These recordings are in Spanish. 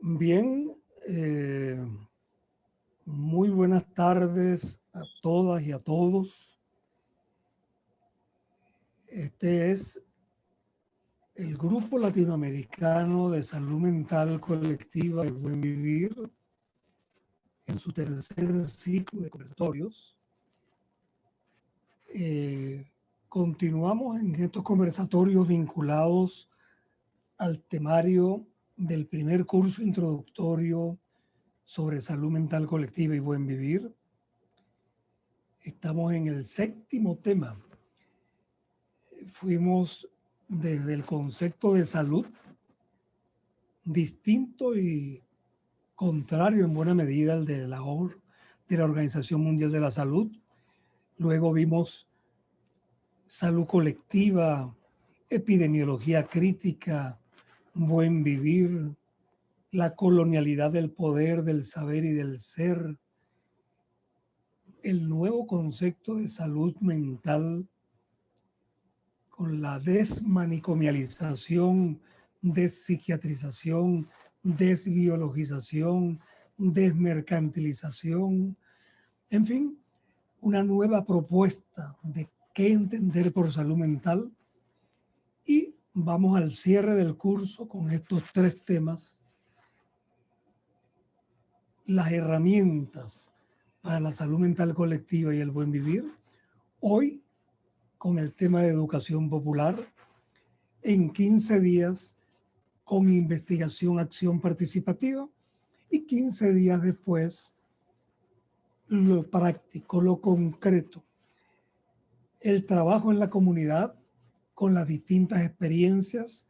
Bien, muy buenas tardes a todas y a todos. Este es el Grupo Latinoamericano de Salud Mental Colectiva y Buen Vivir en su tercer ciclo de conversatorios. Continuamos en estos conversatorios vinculados al temario del primer curso introductorio sobre salud mental colectiva y buen vivir. Estamos en el séptimo tema. Fuimos desde el concepto de salud, distinto y contrario en buena medida al de la Organización Mundial de la Salud. Luego vimos salud colectiva, epidemiología crítica, buen vivir, la colonialidad del poder, del saber y del ser, el nuevo concepto de salud mental con la desmanicomialización, despsiquiatrización, desbiologización, desmercantilización, en fin, una nueva propuesta de qué entender por salud mental. Y vamos al cierre del curso con estos tres temas: las herramientas para la salud mental colectiva y el buen vivir. Hoy, con el tema de educación popular, en 15 días con investigación, acción participativa, y 15 días después lo práctico, lo concreto, el trabajo en la comunidad con las distintas experiencias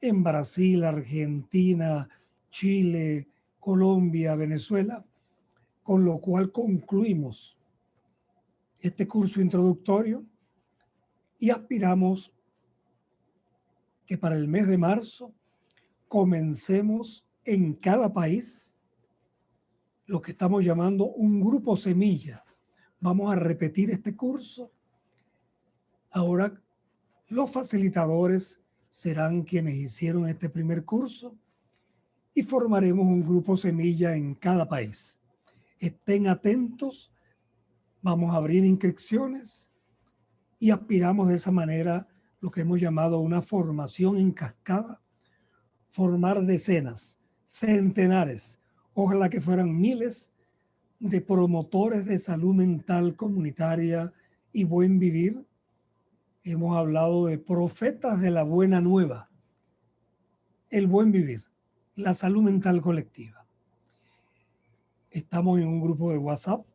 en Brasil, Argentina, Chile, Colombia, Venezuela, con lo cual concluimos este curso introductorio y aspiramos que para el mes de marzo comencemos en cada país lo que estamos llamando un grupo semilla. Vamos a repetir este curso. Ahora los facilitadores serán quienes hicieron este primer curso y formaremos un grupo semilla en cada país. Estén atentos, vamos a abrir inscripciones y aspiramos de esa manera lo que hemos llamado una formación en cascada, formar decenas, centenares, ojalá que fueran miles de promotores de salud mental comunitaria y buen vivir. Hemos hablado de profetas de la buena nueva, el buen vivir, la salud mental colectiva. Estamos en un grupo de WhatsApp,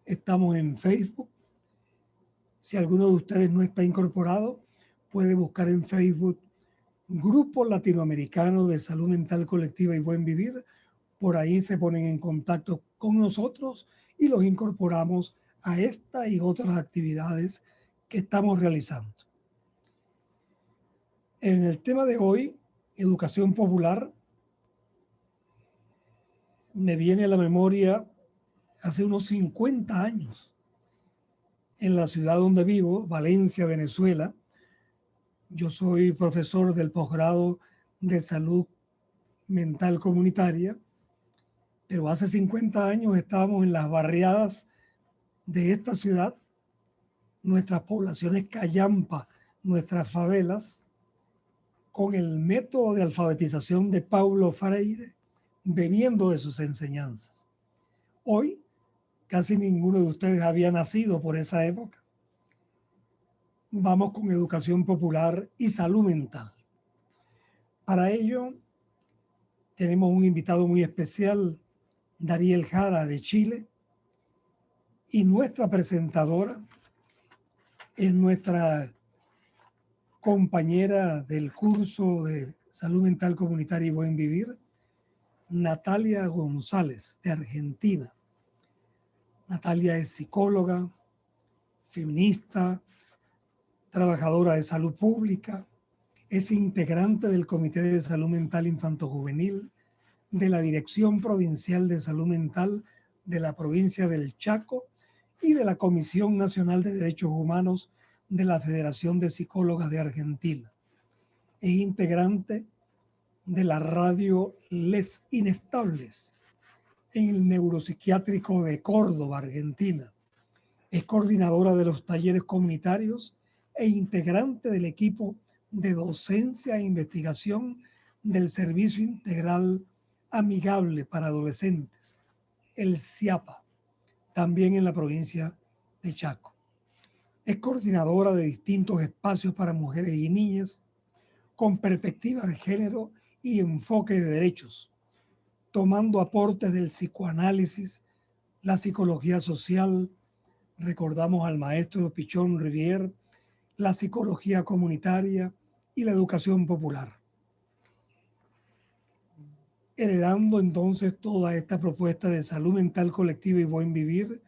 estamos en Facebook. Si alguno de ustedes no está incorporado, puede buscar en Facebook Grupo Latinoamericano de Salud Mental Colectiva y Buen Vivir. Por ahí se ponen en contacto con nosotros y los incorporamos a esta y otras actividades que estamos realizando. En el tema de hoy, educación popular, me viene a la memoria hace unos 50 años, en la ciudad donde vivo, Valencia, Venezuela. Yo soy profesor del posgrado de salud mental comunitaria, pero hace 50 años estábamos en las barriadas de esta ciudad, nuestras poblaciones callampa, nuestras favelas, con el método de alfabetización de Paulo Freire, bebiendo de sus enseñanzas. Hoy, casi ninguno de ustedes había nacido por esa época. Vamos con educación popular y salud mental. Para ello, tenemos un invitado muy especial, Dariel Jara de Chile, y nuestra presentadora es nuestra compañera del curso de Salud Mental Comunitaria y Buen Vivir, Natalia González, de Argentina. Natalia es psicóloga, feminista, trabajadora de salud pública, es integrante del Comité de Salud Mental Infanto-Juvenil, de la Dirección Provincial de Salud Mental de la provincia del Chaco y de la Comisión Nacional de Derechos Humanos de la Federación de Psicólogas de Argentina. Es integrante de la radio Les Inestables en el Neuropsiquiátrico de Córdoba, Argentina. Es coordinadora de los talleres comunitarios e integrante del equipo de docencia e investigación del Servicio Integral Amigable para Adolescentes, el CIAPA, también en la provincia de Chaco. Es coordinadora de distintos espacios para mujeres y niñas con perspectiva de género y enfoque de derechos, tomando aportes del psicoanálisis, la psicología social, recordamos al maestro Pichón Rivière, la psicología comunitaria y la educación popular. Heredando entonces toda esta propuesta de salud mental colectiva y buen vivir,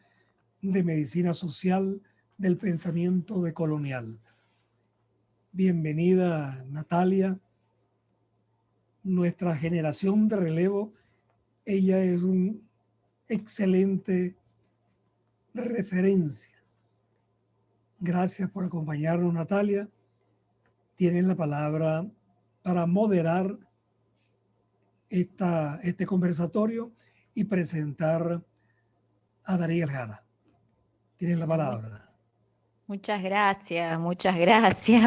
de medicina social, del pensamiento decolonial. Bienvenida, Natalia. Nuestra generación de relevo, ella es una excelente referencia. Gracias por acompañarnos, Natalia. Tienes la palabra para moderar este conversatorio y presentar a Dariel Jara. Tienes la palabra. Muchas gracias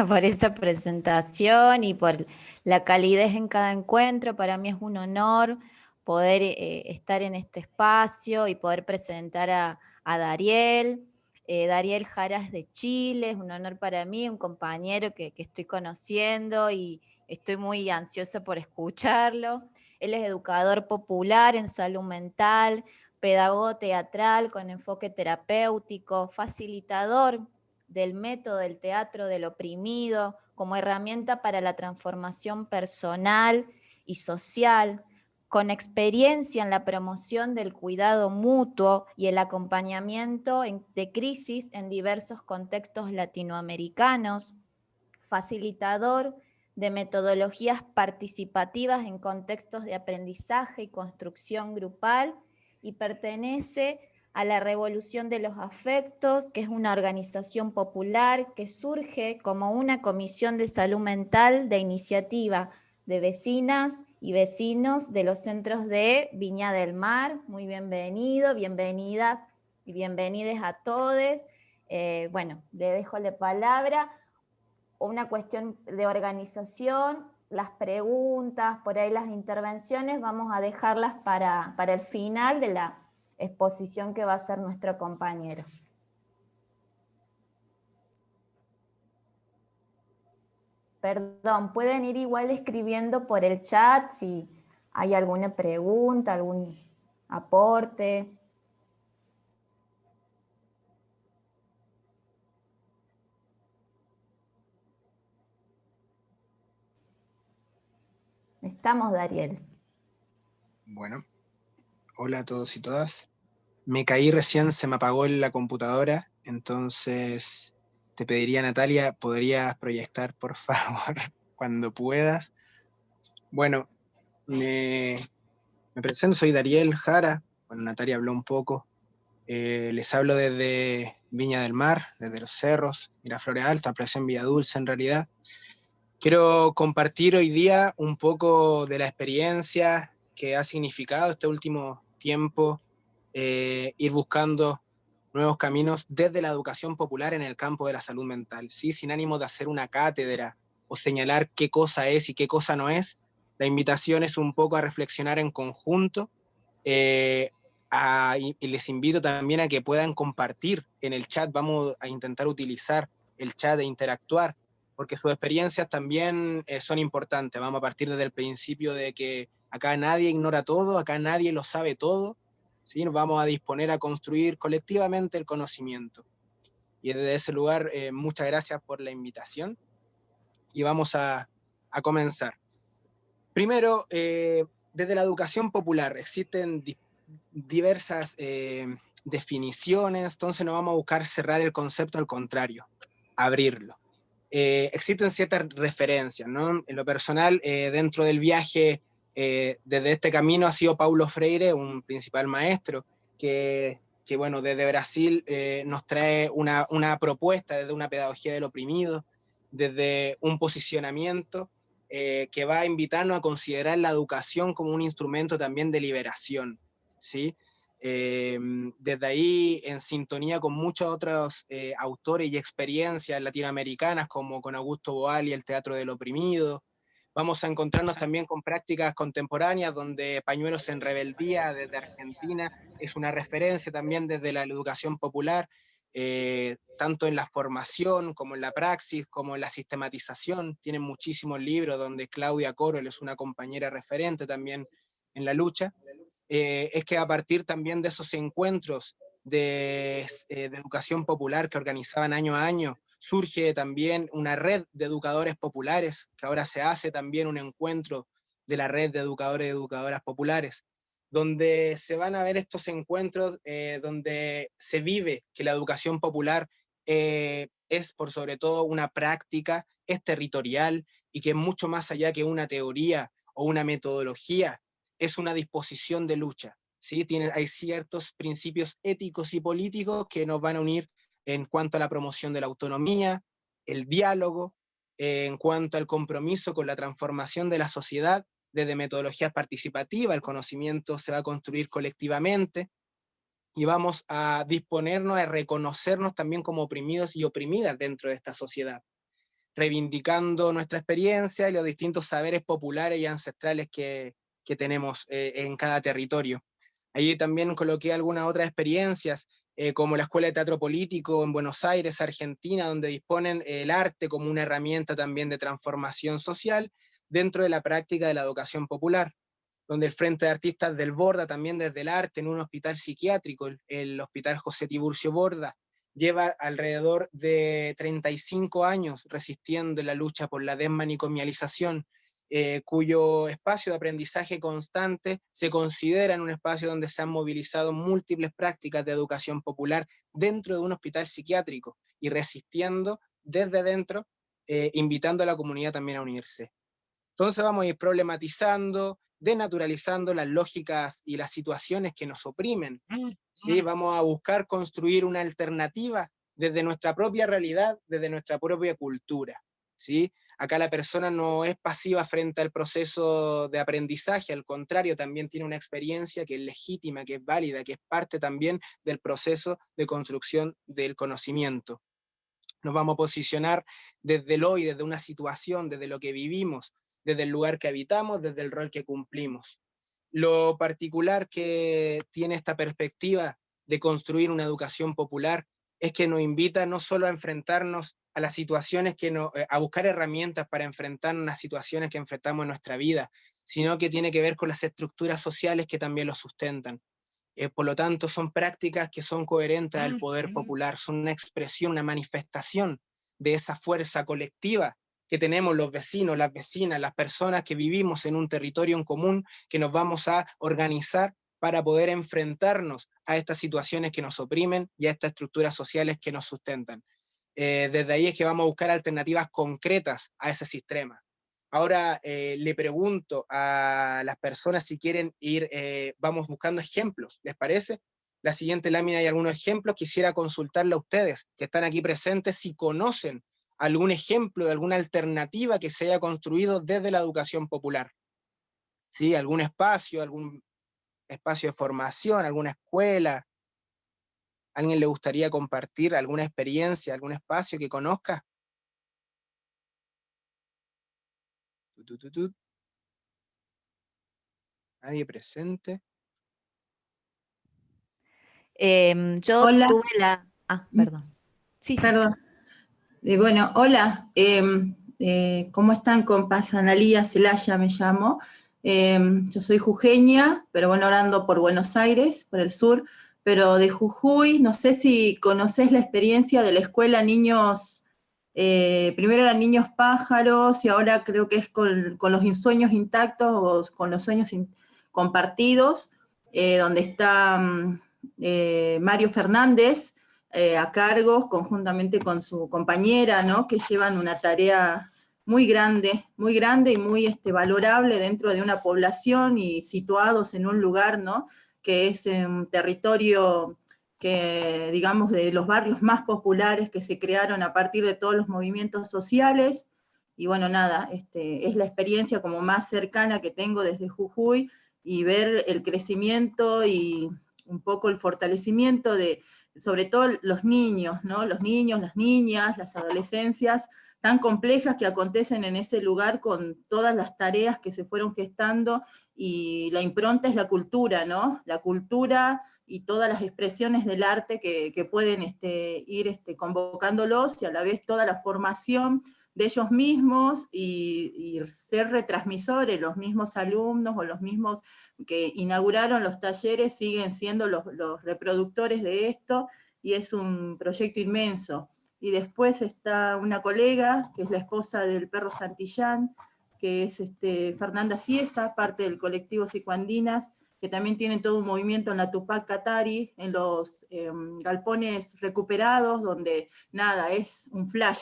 por esa presentación y por la calidez en cada encuentro. Para mí es un honor poder estar en este espacio y poder presentar a Dariel. Dariel Jara es de Chile, es un honor para mí, un compañero que estoy conociendo y estoy muy ansiosa por escucharlo. Él es educador popular en salud mental, pedagogo teatral con enfoque terapéutico, facilitador del método del teatro del oprimido como herramienta para la transformación personal y social, con experiencia en la promoción del cuidado mutuo y el acompañamiento de crisis en diversos contextos latinoamericanos, facilitador de metodologías participativas en contextos de aprendizaje y construcción grupal, y pertenece a la Revolución de los Afectos, que es una organización popular que surge como una comisión de salud mental de iniciativa de vecinas y vecinos de los centros de Viña del Mar. Muy bienvenido, bienvenidas y bienvenides a todos. Bueno, le dejo la palabra. Una cuestión de organización, las preguntas, por ahí las intervenciones, vamos a dejarlas para el final de la exposición que va a hacer nuestro compañero. Perdón, pueden ir igual escribiendo por el chat si hay alguna pregunta, algún aporte. Estamos, Dariel. Bueno, hola a todos y todas. Me caí recién, se me apagó la computadora, entonces te pediría, Natalia, ¿podrías proyectar, por favor, cuando puedas? Bueno, me presento, soy Dariel Jara. Bueno, Natalia habló un poco. Les hablo desde Viña del Mar, desde los cerros, Miraflores Alto, apareció en Villa Dulce en realidad. Quiero compartir hoy día un poco de la experiencia que ha significado este último tiempo, ir buscando nuevos caminos desde la educación popular en el campo de la salud mental, ¿sí? Sin ánimo de hacer una cátedra o señalar qué cosa es y qué cosa no es. La invitación es un poco a reflexionar en conjunto, y les invito también a que puedan compartir en el chat. Vamos a intentar utilizar el chat e interactuar, porque sus experiencias también son importantes. Vamos a partir desde el principio de que acá nadie ignora todo, acá nadie lo sabe todo, ¿sí? Nos vamos a disponer a construir colectivamente el conocimiento. Y desde ese lugar, muchas gracias por la invitación y vamos a comenzar. Primero, desde la educación popular existen diversas definiciones, entonces no vamos a buscar cerrar el concepto, al contrario, abrirlo. Existen ciertas referencias, ¿no? En lo personal, dentro del viaje, desde este camino ha sido Paulo Freire, un principal maestro, que bueno, desde Brasil nos trae una propuesta desde una pedagogía del oprimido, desde un posicionamiento que va a invitarnos a considerar la educación como un instrumento también de liberación, ¿sí? Desde ahí, en sintonía con muchos otros autores y experiencias latinoamericanas, como con Augusto Boal y el Teatro del Oprimido, vamos a encontrarnos también con prácticas contemporáneas, donde Pañuelos en Rebeldía, desde Argentina, es una referencia también desde la educación popular, tanto en la formación, como en la praxis, como en la sistematización. Tienen muchísimos libros donde Claudia Corol es una compañera referente también en la lucha. Es que a partir también de esos encuentros de educación popular que organizaban año a año, surge también una red de educadores populares, que ahora se hace también un encuentro de la red de educadores y educadoras populares, donde se van a ver estos encuentros, donde se vive que la educación popular es por sobre todo una práctica, es territorial, y que es mucho más allá que una teoría o una metodología, es una disposición de lucha, ¿sí? Hay ciertos principios éticos y políticos que nos van a unir en cuanto a la promoción de la autonomía, el diálogo, en cuanto al compromiso con la transformación de la sociedad, desde metodologías participativas, el conocimiento se va a construir colectivamente, y vamos a disponernos a reconocernos también como oprimidos y oprimidas dentro de esta sociedad, reivindicando nuestra experiencia y los distintos saberes populares y ancestrales que tenemos en cada territorio. Allí también coloqué algunas otras experiencias, como la Escuela de Teatro Político en Buenos Aires, Argentina, donde disponen el arte como una herramienta también de transformación social dentro de la práctica de la educación popular, donde el Frente de Artistas del Borda, también desde el arte, en un hospital psiquiátrico, el Hospital José Tiburcio Borda, lleva alrededor de 35 años resistiendo en la lucha por la desmanicomialización, cuyo espacio de aprendizaje constante se considera en un espacio donde se han movilizado múltiples prácticas de educación popular dentro de un hospital psiquiátrico y resistiendo desde dentro, invitando a la comunidad también a unirse. Entonces vamos a ir problematizando, denaturalizando las lógicas y las situaciones que nos oprimen, ¿sí? Vamos a buscar construir una alternativa desde nuestra propia realidad, desde nuestra propia cultura, ¿sí? Acá la persona no es pasiva frente al proceso de aprendizaje, al contrario, también tiene una experiencia que es legítima, que es válida, que es parte también del proceso de construcción del conocimiento. Nos vamos a posicionar desde el hoy, desde una situación, desde lo que vivimos, desde el lugar que habitamos, desde el rol que cumplimos. Lo particular que tiene esta perspectiva de construir una educación popular es que nos invita no solo a enfrentarnos a las situaciones, a buscar herramientas para enfrentarnos a las situaciones que enfrentamos en nuestra vida, sino que tiene que ver con las estructuras sociales que también lo sustentan. Por lo tanto, son prácticas que son coherentes al poder popular, son una expresión, una manifestación de esa fuerza colectiva que tenemos los vecinos, las vecinas, las personas que vivimos en un territorio en común, que nos vamos a organizar para poder enfrentarnos a estas situaciones que nos oprimen y a estas estructuras sociales que nos sustentan. Desde ahí es que vamos a buscar alternativas concretas a ese sistema. Ahora le pregunto a las personas si quieren ir, vamos buscando ejemplos, ¿les parece? La siguiente lámina hay algunos ejemplos, quisiera consultarle a ustedes que están aquí presentes si conocen algún ejemplo de alguna alternativa que se haya construido desde la educación popular. ¿Sí? Algún espacio de formación, alguna escuela. ¿A alguien le gustaría compartir alguna experiencia, algún espacio que conozca? Nadie presente. Yo Hola. tuve la... Ah, perdón. Sí, sí. Perdón. Bueno, hola. ¿Cómo están, compas? Analía Celaya me llamo. Yo soy jujeña, pero bueno, ahora ando por Buenos Aires, por el sur, pero de Jujuy. No sé si conocés la experiencia de la escuela Niños, primero eran Niños Pájaros y ahora creo que es con los sueños intactos o con los sueños compartidos, donde está Mario Fernández, a cargo, conjuntamente con su compañera, ¿no? Que llevan una tarea muy grande y muy valorable dentro de una población y situados en un lugar, ¿no? Que es un territorio que, digamos, de los barrios más populares que se crearon a partir de todos los movimientos sociales, y bueno, nada, es la experiencia como más cercana que tengo desde Jujuy, y ver el crecimiento y un poco el fortalecimiento de, sobre todo los niños, ¿no? Los niños, las niñas, las adolescencias tan complejas que acontecen en ese lugar, con todas las tareas que se fueron gestando, y la impronta es la cultura, ¿no? La cultura y todas las expresiones del arte que pueden ir convocándolos, y a la vez toda la formación de ellos mismos, y ser retransmisores. Los mismos alumnos o los mismos que inauguraron los talleres siguen siendo los reproductores de esto, y es un proyecto inmenso. Y después está una colega, que es la esposa del Perro Santillán, que es Fernanda Ciesa, parte del colectivo Psicoandinas, que también tienen todo un movimiento en la Tupac Katari, en los galpones recuperados, donde nada, es un flash.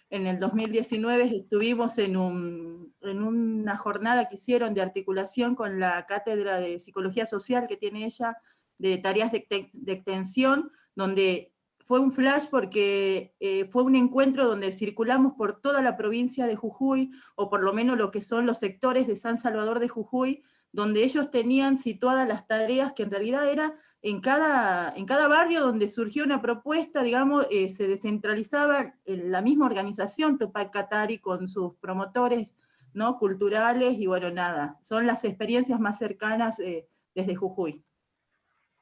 En el 2019 estuvimos en una jornada que hicieron de articulación con la Cátedra de Psicología Social que tiene ella, de tareas de extensión, donde fue un flash porque fue un encuentro donde circulamos por toda la provincia de Jujuy, o por lo menos lo que son los sectores de San Salvador de Jujuy, donde ellos tenían situadas las tareas, que en realidad era en cada barrio donde surgió una propuesta, digamos, se descentralizaba la misma organización, Tupac Katari, con sus promotores, ¿no?, culturales, y bueno, nada, son las experiencias más cercanas desde Jujuy.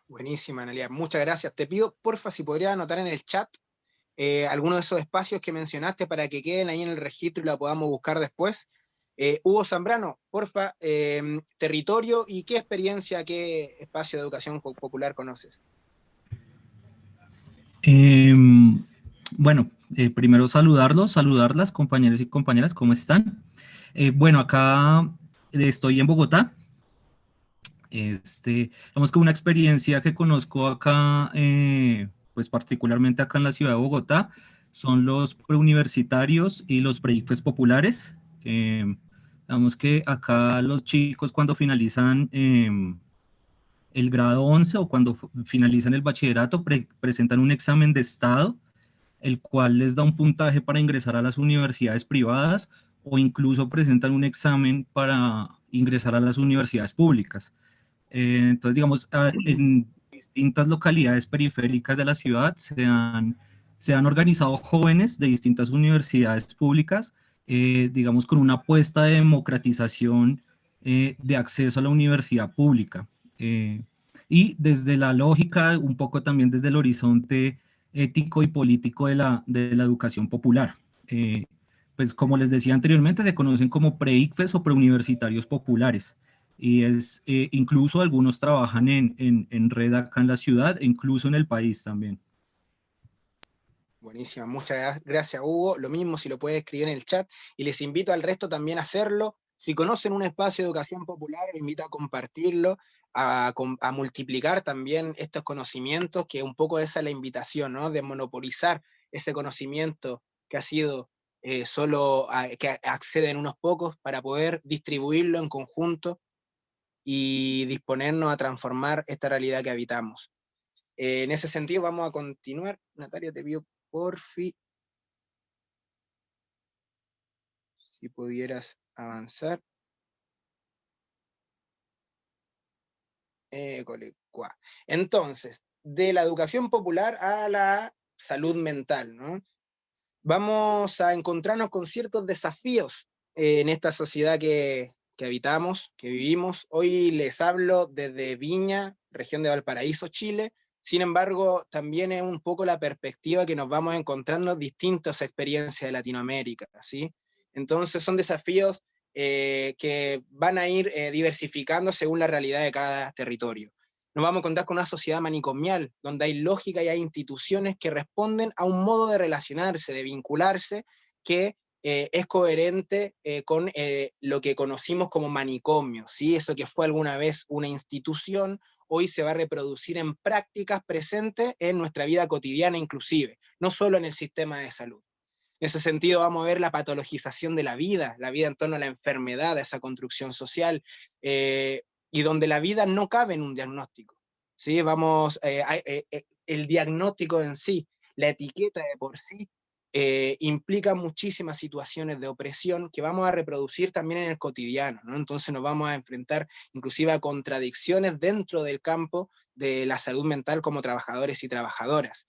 Buenísima, Analia, muchas gracias. Te pido, porfa, si podría anotar en el chat algunos de esos espacios que mencionaste para que queden ahí en el registro y la podamos buscar después. Hugo Zambrano, porfa, territorio y qué experiencia, qué espacio de educación popular conoces. Bueno, primero saludarlas, compañeros y compañeras, ¿cómo están? Bueno, acá estoy en Bogotá. Digamos que una experiencia que conozco acá, pues particularmente acá en la ciudad de Bogotá, son los preuniversitarios y los pre-ICFES populares. Digamos que acá los chicos, cuando finalizan el grado 11 o cuando finalizan el bachillerato, presentan un examen de estado, el cual les da un puntaje para ingresar a las universidades privadas, o incluso presentan un examen para ingresar a las universidades públicas. Entonces, digamos, en distintas localidades periféricas de la ciudad se han organizado jóvenes de distintas universidades públicas, digamos, con una apuesta de democratización de acceso a la universidad pública. Y desde la lógica, un poco también desde el horizonte ético y político de la educación popular. Pues como les decía anteriormente, se conocen como pre-ICFES o preuniversitarios populares. Y incluso algunos trabajan en red acá en la ciudad, e incluso en el país también. Buenísima, muchas gracias, Hugo. Lo mismo, si lo puedes escribir en el chat, y les invito al resto también a hacerlo. Si conocen un espacio de educación popular, los invito a compartirlo, a multiplicar también estos conocimientos, que un poco esa es la invitación, ¿no? De monopolizar ese conocimiento que ha sido que acceden unos pocos, para poder distribuirlo en conjunto y disponernos a transformar esta realidad que habitamos. En ese sentido vamos a continuar. Natalia, te pido porfi, si pudieras avanzar. Entonces, de la educación popular a la salud mental, ¿no? Vamos a encontrarnos con ciertos desafíos en esta sociedad que habitamos, que vivimos. Hoy les hablo desde Viña, región de Valparaíso, Chile. Sin embargo, también es un poco la perspectiva que nos vamos encontrando distintas experiencias de Latinoamérica, ¿sí? Entonces son desafíos que van a ir diversificando según la realidad de cada territorio. Nos vamos a encontrar con una sociedad manicomial, donde hay lógica y hay instituciones que responden a un modo de relacionarse, de vincularse, que es coherente con lo que conocimos como manicomio, ¿sí? Eso que fue alguna vez una institución, hoy se va a reproducir en prácticas presentes en nuestra vida cotidiana inclusive, no solo en el sistema de salud. En ese sentido vamos a ver la patologización de la vida en torno a la enfermedad, a esa construcción social, y donde la vida no cabe en un diagnóstico, ¿sí? El diagnóstico en sí, la etiqueta de por sí, implica muchísimas situaciones de opresión que vamos a reproducir también en el cotidiano, ¿no? Entonces nos vamos a enfrentar inclusive a contradicciones dentro del campo de la salud mental como trabajadores y trabajadoras.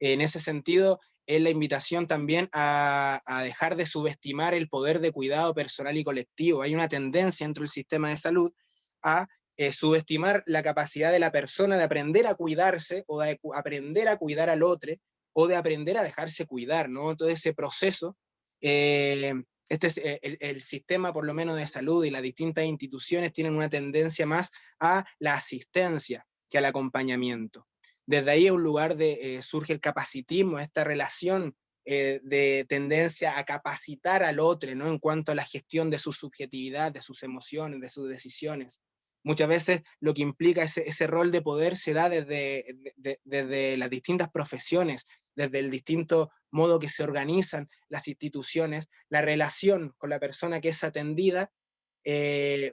En ese sentido, es la invitación también a dejar de subestimar el poder de cuidado personal y colectivo. Hay una tendencia dentro del sistema de salud a subestimar la capacidad de la persona de aprender a cuidarse o de aprender a cuidar al otro, o de aprender a dejarse cuidar, ¿no? Todo ese proceso, este es el sistema por lo menos de salud y las distintas instituciones tienen una tendencia más a la asistencia que al acompañamiento. Desde ahí es un lugar de surge el capacitismo, esta relación de tendencia a capacitar al otro, ¿no? En cuanto a la gestión de su subjetividad, de sus emociones, de sus decisiones. Muchas veces lo que implica ese rol de poder se da desde las distintas profesiones, desde el distinto modo que se organizan las instituciones, la relación con la persona que es atendida,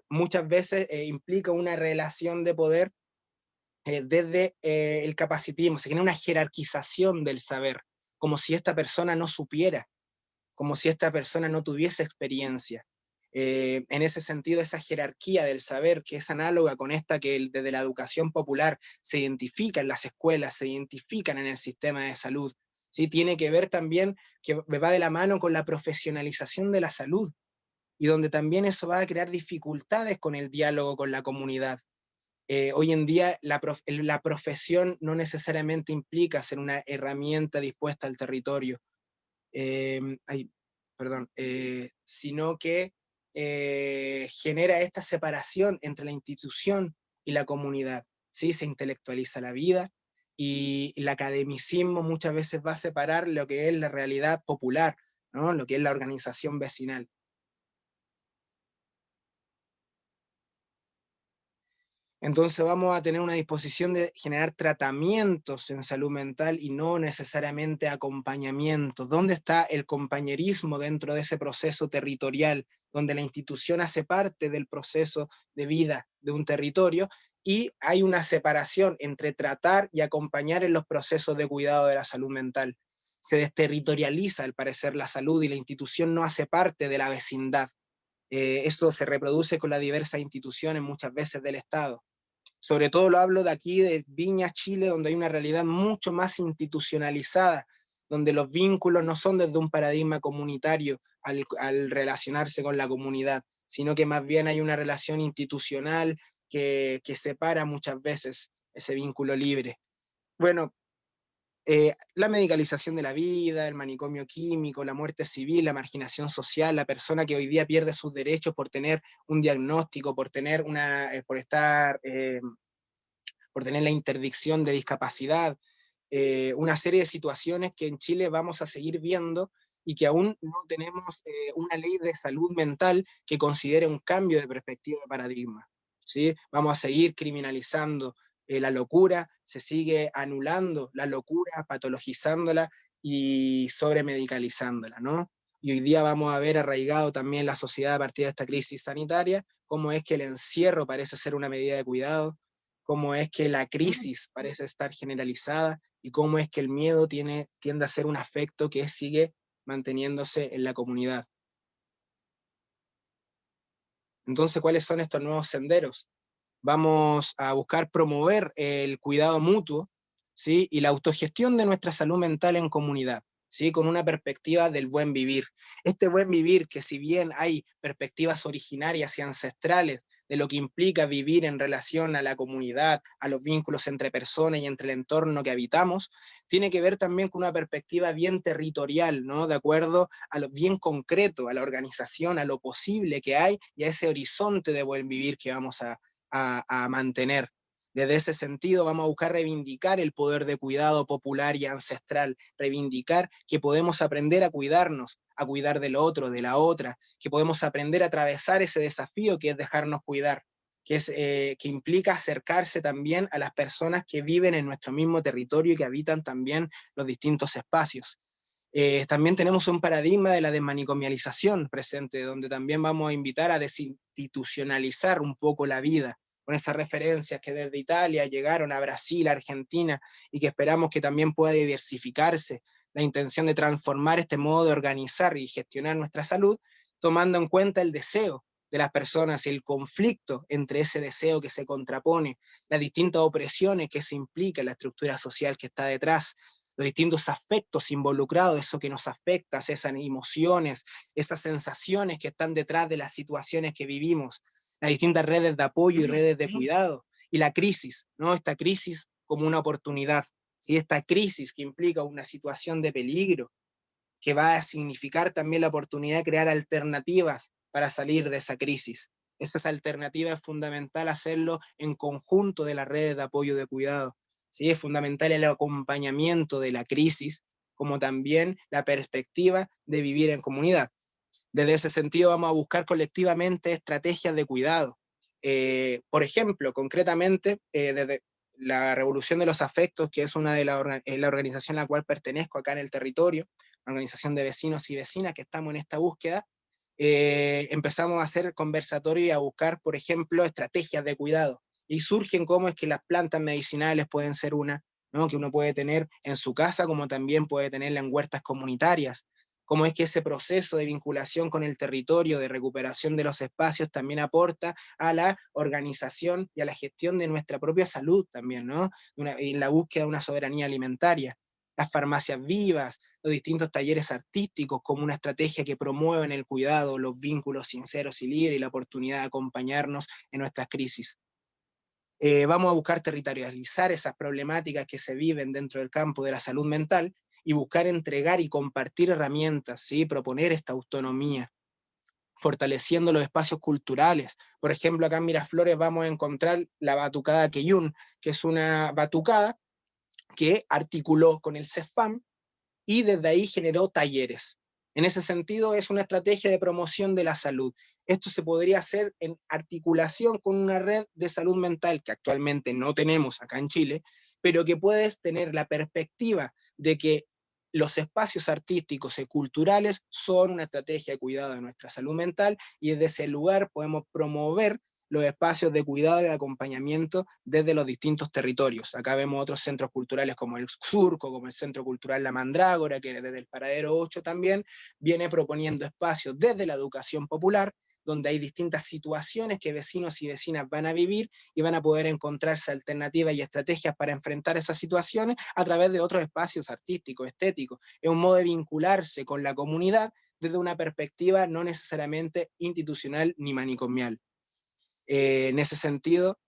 muchas veces implica una relación de poder desde el capacitismo, se genera una jerarquización del saber, como si esta persona no supiera, como si esta persona no tuviese experiencia. En ese sentido, esa jerarquía del saber, que es análoga con esta que desde la educación popular se identifica en las escuelas, se identifican en el sistema de salud, ¿sí? Tiene que ver también, que va de la mano con la profesionalización de la salud, y donde también eso va a crear dificultades con el diálogo con la comunidad. Hoy en día la profesión no necesariamente implica ser una herramienta dispuesta al territorio, sino que genera esta separación entre la institución y la comunidad, ¿sí? Se intelectualiza la vida y el academicismo muchas veces va a separar lo que es la realidad popular, ¿no? Lo que es la organización vecinal. Entonces vamos a tener una disposición de generar tratamientos en salud mental y no necesariamente acompañamiento. ¿Dónde está el compañerismo dentro de ese proceso territorial, donde la institución hace parte del proceso de vida de un territorio y hay una separación entre tratar y acompañar en los procesos de cuidado de la salud mental? Se desterritorializa, al parecer, la salud y la institución no hace parte de la vecindad. Esto se reproduce con las diversas instituciones muchas veces del Estado. Sobre todo lo hablo de aquí, de Viña, Chile, donde hay una realidad mucho más institucionalizada, donde los vínculos no son desde un paradigma comunitario al relacionarse con la comunidad, sino que más bien hay una relación institucional que separa muchas veces ese vínculo libre. Bueno, la medicalización de la vida, el manicomio químico, la muerte civil, la marginación social, la persona que hoy día pierde sus derechos por tener un diagnóstico, por tener por tener la interdicción de discapacidad, una serie de situaciones que en Chile vamos a seguir viendo y que aún no tenemos una ley de salud mental que considere un cambio de perspectiva de paradigma, ¿sí? Vamos a seguir criminalizando la locura, se sigue anulando la locura, patologizándola y sobremedicalizándola, ¿no? Y hoy día vamos a ver arraigado también la sociedad a partir de esta crisis sanitaria, cómo es que el encierro parece ser una medida de cuidado, cómo es que la crisis parece estar generalizada y cómo es que el miedo tiende a ser un afecto que sigue manteniéndose en la comunidad. Entonces, ¿cuáles son estos nuevos senderos? Vamos a buscar promover el cuidado mutuo, ¿sí? Y la autogestión de nuestra salud mental en comunidad, ¿sí? Con una perspectiva del buen vivir. Este buen vivir, que si bien hay perspectivas originarias y ancestrales de lo que implica vivir en relación a la comunidad, a los vínculos entre personas y entre el entorno que habitamos, tiene que ver también con una perspectiva bien territorial, ¿no? De acuerdo a lo bien concreto, a la organización, a lo posible que hay y a ese horizonte de buen vivir que vamos a mantener. Desde ese sentido vamos a buscar reivindicar el poder de cuidado popular y ancestral, reivindicar que podemos aprender a cuidarnos, a cuidar del otro, de la otra, que podemos aprender a atravesar ese desafío que es dejarnos cuidar, que implica acercarse también a las personas que viven en nuestro mismo territorio y que habitan también los distintos espacios. También tenemos un paradigma de la desmanicomialización presente, donde también vamos a invitar a desinstitucionalizar un poco la vida, con esas referencias que desde Italia llegaron a Brasil, a Argentina, y que esperamos que también pueda diversificarse la intención de transformar este modo de organizar y gestionar nuestra salud, tomando en cuenta el deseo de las personas y el conflicto entre ese deseo que se contrapone, las distintas opresiones que se implica, la estructura social que está detrás, los distintos afectos involucrados, eso que nos afecta, esas emociones, esas sensaciones que están detrás de las situaciones que vivimos, las distintas redes de apoyo y redes de cuidado, y la crisis, ¿no? Esta crisis como una oportunidad, ¿sí? Esta crisis que implica una situación de peligro, que va a significar también la oportunidad de crear alternativas para salir de esa crisis. Esas alternativas es fundamental hacerlo en conjunto de las redes de apoyo de cuidado. ¿Sí? Es fundamental el acompañamiento de la crisis, como también la perspectiva de vivir en comunidad. Desde ese sentido vamos a buscar colectivamente estrategias de cuidado. Por ejemplo, concretamente, desde la Revolución de los Afectos, que es una de la organización a la cual pertenezco acá en el territorio, una organización de vecinos y vecinas que estamos en esta búsqueda, empezamos a hacer conversatorios y a buscar, por ejemplo, estrategias de cuidado. Y surgen cómo es que las plantas medicinales pueden ser una, ¿no? Que uno puede tener en su casa, como también puede tenerla en huertas comunitarias. Cómo es que ese proceso de vinculación con el territorio, de recuperación de los espacios, también aporta a la organización y a la gestión de nuestra propia salud también, ¿no? En la búsqueda de una soberanía alimentaria. Las farmacias vivas, los distintos talleres artísticos como una estrategia que promueven el cuidado, los vínculos sinceros y libres y la oportunidad de acompañarnos en nuestras crisis. Vamos a buscar territorializar esas problemáticas que se viven dentro del campo de la salud mental y buscar entregar y compartir herramientas, ¿sí? Proponer esta autonomía, fortaleciendo los espacios culturales. Por ejemplo, acá en Miraflores vamos a encontrar la Batucada Queyún, que es una batucada que articuló con el CEFAM y desde ahí generó talleres. En ese sentido, es una estrategia de promoción de la salud. Esto se podría hacer en articulación con una red de salud mental que actualmente no tenemos acá en Chile, pero que puedes tener la perspectiva de que los espacios artísticos y culturales son una estrategia de cuidado de nuestra salud mental y desde ese lugar podemos promover los espacios de cuidado y de acompañamiento desde los distintos territorios. Acá vemos otros centros culturales como el Surco, como el Centro Cultural La Mandrágora, que desde el Paradero 8 también viene proponiendo espacios desde la educación popular, donde hay distintas situaciones que vecinos y vecinas van a vivir y van a poder encontrarse alternativas y estrategias para enfrentar esas situaciones a través de otros espacios artísticos, estéticos. Es un modo de vincularse con la comunidad desde una perspectiva no necesariamente institucional ni manicomial. En ese sentido,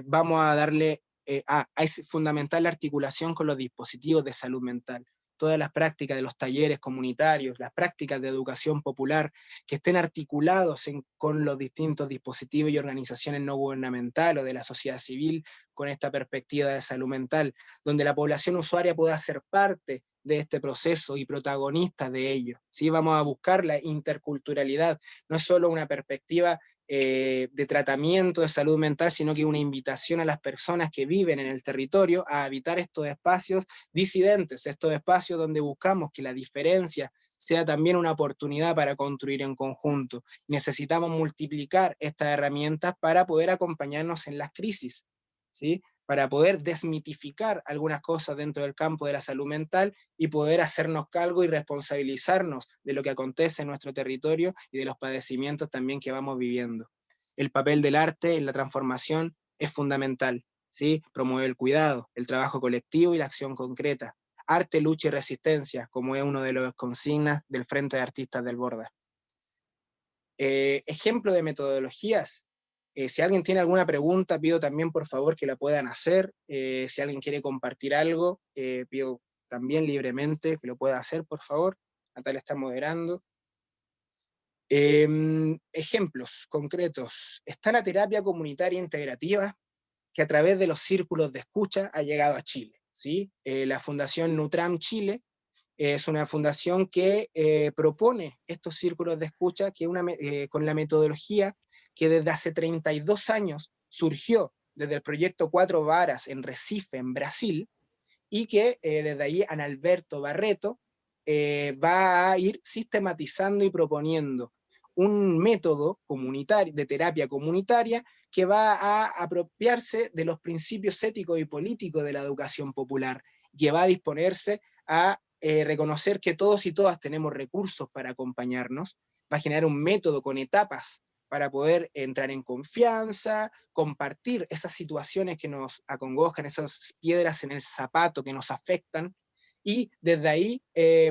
vamos a darle, es fundamental la articulación con los dispositivos de salud mental. Todas las prácticas de los talleres comunitarios, las prácticas de educación popular, que estén articulados con los distintos dispositivos y organizaciones no gubernamentales o de la sociedad civil con esta perspectiva de salud mental, donde la población usuaria pueda ser parte de este proceso y protagonista de ello. ¿Sí? Vamos a buscar la interculturalidad, no es solo una perspectiva de tratamiento de salud mental, sino que una invitación a las personas que viven en el territorio a habitar estos espacios disidentes, estos espacios donde buscamos que la diferencia sea también una oportunidad para construir en conjunto. Necesitamos multiplicar estas herramientas para poder acompañarnos en las crisis, ¿sí? Para poder desmitificar algunas cosas dentro del campo de la salud mental y poder hacernos cargo y responsabilizarnos de lo que acontece en nuestro territorio y de los padecimientos también que vamos viviendo. El papel del arte en la transformación es fundamental, ¿sí? Promueve el cuidado, el trabajo colectivo y la acción concreta. Arte, lucha y resistencia, como es uno de los consignas del Frente de Artistas del Borda. Ejemplo de metodologías. Si alguien tiene alguna pregunta, pido también por favor que la puedan hacer. Si alguien quiere compartir algo, pido también libremente que lo pueda hacer, por favor. Natalia está moderando. Ejemplos concretos. Está la terapia comunitaria integrativa, que a través de los círculos de escucha ha llegado a Chile, ¿sí? La Fundación Nutram Chile es una fundación que propone estos círculos de escucha que con la metodología que desde hace 32 años surgió desde el proyecto Cuatro Varas en Recife, en Brasil, y que desde ahí Ana Alberto Barreto va a ir sistematizando y proponiendo un método comunitario, de terapia comunitaria, que va a apropiarse de los principios éticos y políticos de la educación popular, que va a disponerse a reconocer que todos y todas tenemos recursos para acompañarnos, va a generar un método con etapas para poder entrar en confianza, compartir esas situaciones que nos acongojan, esas piedras en el zapato que nos afectan, y desde ahí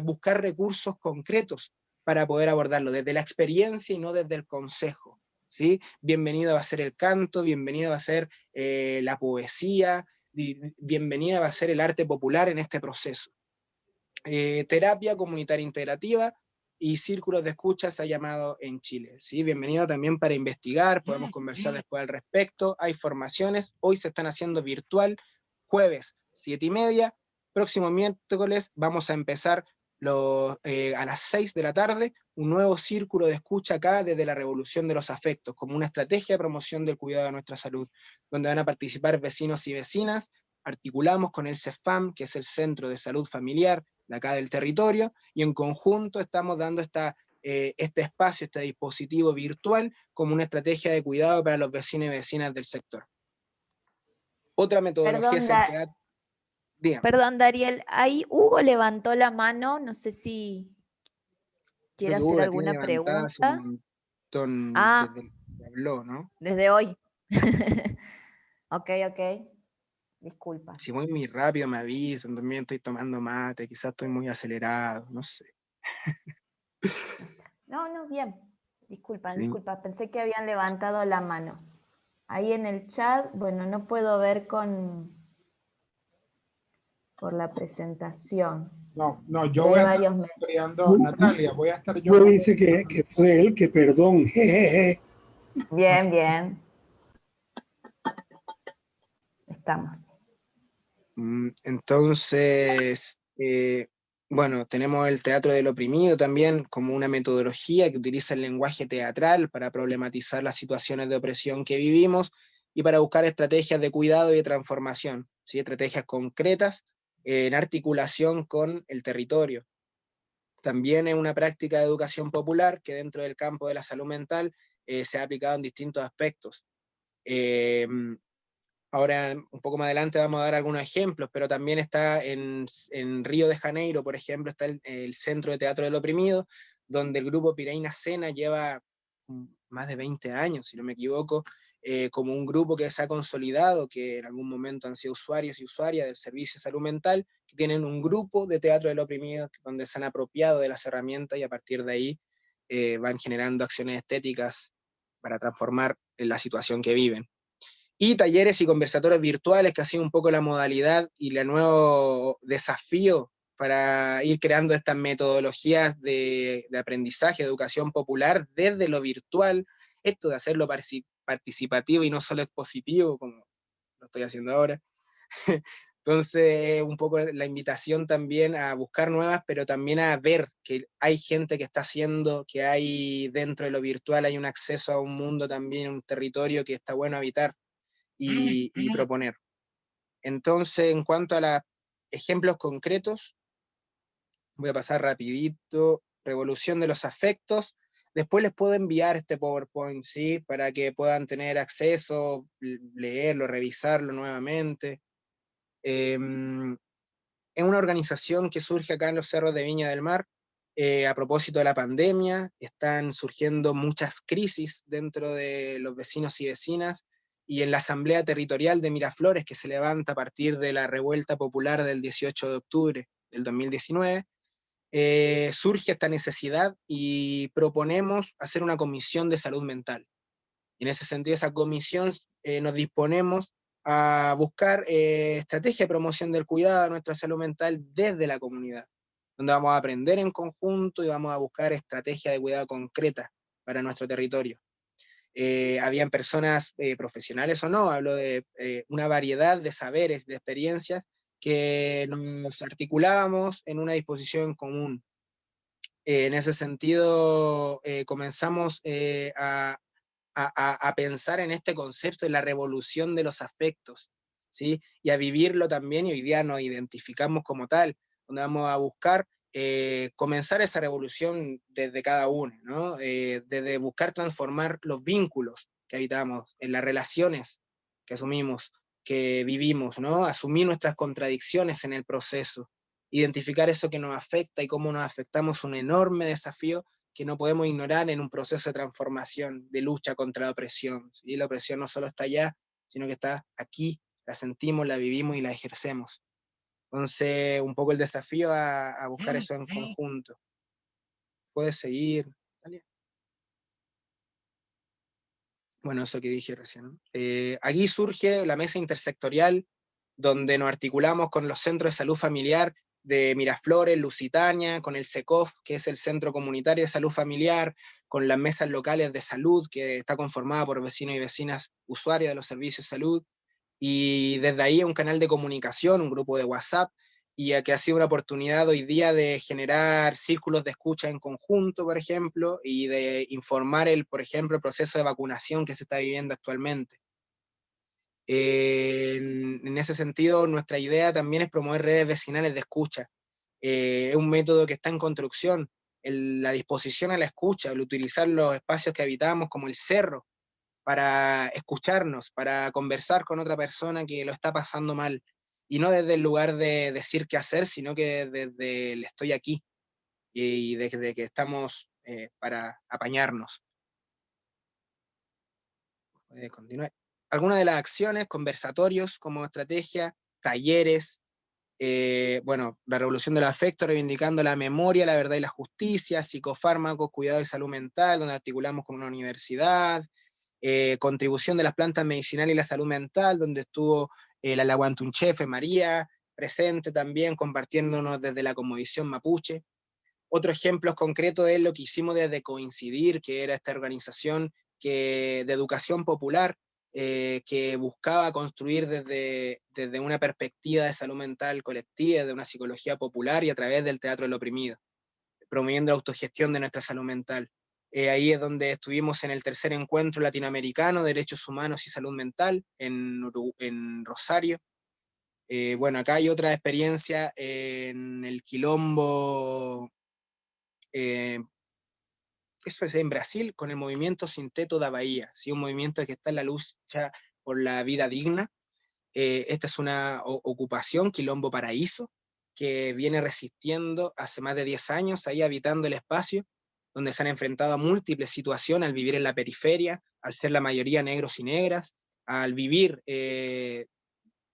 buscar recursos concretos para poder abordarlo, desde la experiencia y no desde el consejo, ¿sí? Bienvenido va a ser el canto, bienvenida va a ser la poesía, bienvenida va a ser el arte popular en este proceso. Terapia comunitaria integrativa y círculos de escucha se ha llamado en Chile, ¿sí? Bienvenido también para investigar, podemos conversar después al respecto, hay formaciones, hoy se están haciendo virtual, jueves 7:30, próximo miércoles vamos a empezar a las 6 de la tarde, un nuevo círculo de escucha acá desde la Revolución de los Afectos, como una estrategia de promoción del cuidado de nuestra salud, donde van a participar vecinos y vecinas, articulamos con el CEFAM, que es el Centro de Salud Familiar de acá del territorio, y en conjunto estamos dando este espacio, este dispositivo virtual, como una estrategia de cuidado para los vecinos y vecinas del sector. Otra metodología es el teatro. Dígame. Perdón, Dariel, ahí Hugo levantó la mano, no sé si quiere hacer alguna pregunta. Un montón desde que habló, ¿no? Desde hoy. Ok. Disculpa. Si voy muy rápido me avisan, también estoy tomando mate, quizás estoy muy acelerado, no sé. No, bien. Disculpa, Sí. pensé que habían levantado la mano. Ahí en el chat, bueno, no puedo ver por la presentación. No, yo voy a estar creando, Natalia, voy a estar yo. Yo dice que fue él, que perdón, jejeje. Bien. Estamos. Entonces, bueno, tenemos el teatro del oprimido también como una metodología que utiliza el lenguaje teatral para problematizar las situaciones de opresión que vivimos y para buscar estrategias de cuidado y de transformación, ¿sí? Estrategias concretas en articulación con el territorio. También es una práctica de educación popular que dentro del campo de la salud mental se ha aplicado en distintos aspectos. Ahora, un poco más adelante vamos a dar algunos ejemplos, pero también está en Río de Janeiro, por ejemplo, está el Centro de Teatro del Oprimido, donde el grupo Piraína Sena lleva más de 20 años, si no me equivoco, como un grupo que se ha consolidado, que en algún momento han sido usuarios y usuarias del servicio de salud mental, que tienen un grupo de teatro del oprimido, donde se han apropiado de las herramientas y a partir de ahí van generando acciones estéticas para transformar la situación que viven. Y talleres y conversatorios virtuales, que ha sido un poco la modalidad y el nuevo desafío para ir creando estas metodologías de aprendizaje, de educación popular desde lo virtual, esto de hacerlo participativo y no solo expositivo, como lo estoy haciendo ahora. Entonces, un poco la invitación también a buscar nuevas, pero también a ver que hay gente que está haciendo, que hay dentro de lo virtual, hay un acceso a un mundo también, un territorio que está bueno habitar y proponer. Entonces, en cuanto a los ejemplos concretos, voy a pasar rapidito. Revolución de los afectos. Después les puedo enviar este PowerPoint, ¿sí? Para que puedan tener acceso, leerlo, revisarlo nuevamente. Es una organización que surge acá en los cerros de Viña del Mar. A propósito de la pandemia, están surgiendo muchas crisis dentro de los vecinos y vecinas, y en la Asamblea Territorial de Miraflores, que se levanta a partir de la revuelta popular del 18 de octubre del 2019, surge esta necesidad y proponemos hacer una comisión de salud mental. Y en ese sentido, esa comisión nos disponemos a buscar estrategia de promoción del cuidado de nuestra salud mental desde la comunidad, donde vamos a aprender en conjunto y vamos a buscar estrategias de cuidado concretas para nuestro territorio. Habían personas profesionales o no, hablo de una variedad de saberes, de experiencias, que nos articulábamos en una disposición común. En ese sentido, comenzamos a pensar en este concepto de la revolución de los afectos, ¿sí? Y a vivirlo también, y hoy día nos identificamos como tal, donde vamos a buscar comenzar esa revolución desde cada uno, ¿no? Desde buscar transformar los vínculos que habitamos, en las relaciones que asumimos, que vivimos, ¿no? Asumir nuestras contradicciones en el proceso, identificar eso que nos afecta y cómo nos afectamos es un enorme desafío que no podemos ignorar en un proceso de transformación, de lucha contra la opresión. ¿Sí? La opresión no solo está allá, sino que está aquí, la sentimos, la vivimos y la ejercemos. Entonces, un poco el desafío a buscar eso en conjunto. Puedes seguir. ¿Vale? Bueno, eso que dije recién. Aquí surge la mesa intersectorial, donde nos articulamos con los centros de salud familiar de Miraflores, Lusitania, con el SECOF, que es el Centro Comunitario de Salud Familiar, con las mesas locales de salud, que está conformada por vecinos y vecinas usuarias de los servicios de salud, y desde ahí un canal de comunicación, un grupo de WhatsApp, y que ha sido una oportunidad hoy día de generar círculos de escucha en conjunto, por ejemplo, y de informar, por ejemplo, el proceso de vacunación que se está viviendo actualmente. En ese sentido, nuestra idea también es promover redes vecinales de escucha. Es un método que está en construcción, la disposición a la escucha, el utilizar los espacios que habitamos como el cerro para escucharnos, para conversar con otra persona que lo está pasando mal, y no desde el lugar de decir qué hacer, sino que desde el estoy aquí, y desde que estamos para apañarnos. Puede continuar. Algunas de las acciones, conversatorios como estrategia, talleres, bueno, la revolución del afecto, reivindicando la memoria, la verdad y la justicia, psicofármacos, cuidado y salud mental, donde articulamos con una universidad, contribución de las plantas medicinales y la salud mental, donde estuvo la Laguantunchefe María presente también, compartiéndonos desde la Cosmovisión Mapuche. Otro ejemplo concreto es lo que hicimos desde Coincidir, que era esta organización de educación popular, que buscaba construir desde una perspectiva de salud mental colectiva, de una psicología popular y a través del teatro del oprimido, promoviendo la autogestión de nuestra salud mental. Ahí es donde estuvimos en el tercer encuentro latinoamericano de derechos humanos y salud mental en Rosario. Bueno, acá hay otra experiencia en el Quilombo, eso es en Brasil, con el movimiento Sinteto da Bahía, ¿sí? Un movimiento que está en la lucha por la vida digna. Esta es una ocupación, Quilombo Paraíso, que viene resistiendo hace más de 10 años, ahí habitando el espacio, donde se han enfrentado a múltiples situaciones al vivir en la periferia, al ser la mayoría negros y negras, al vivir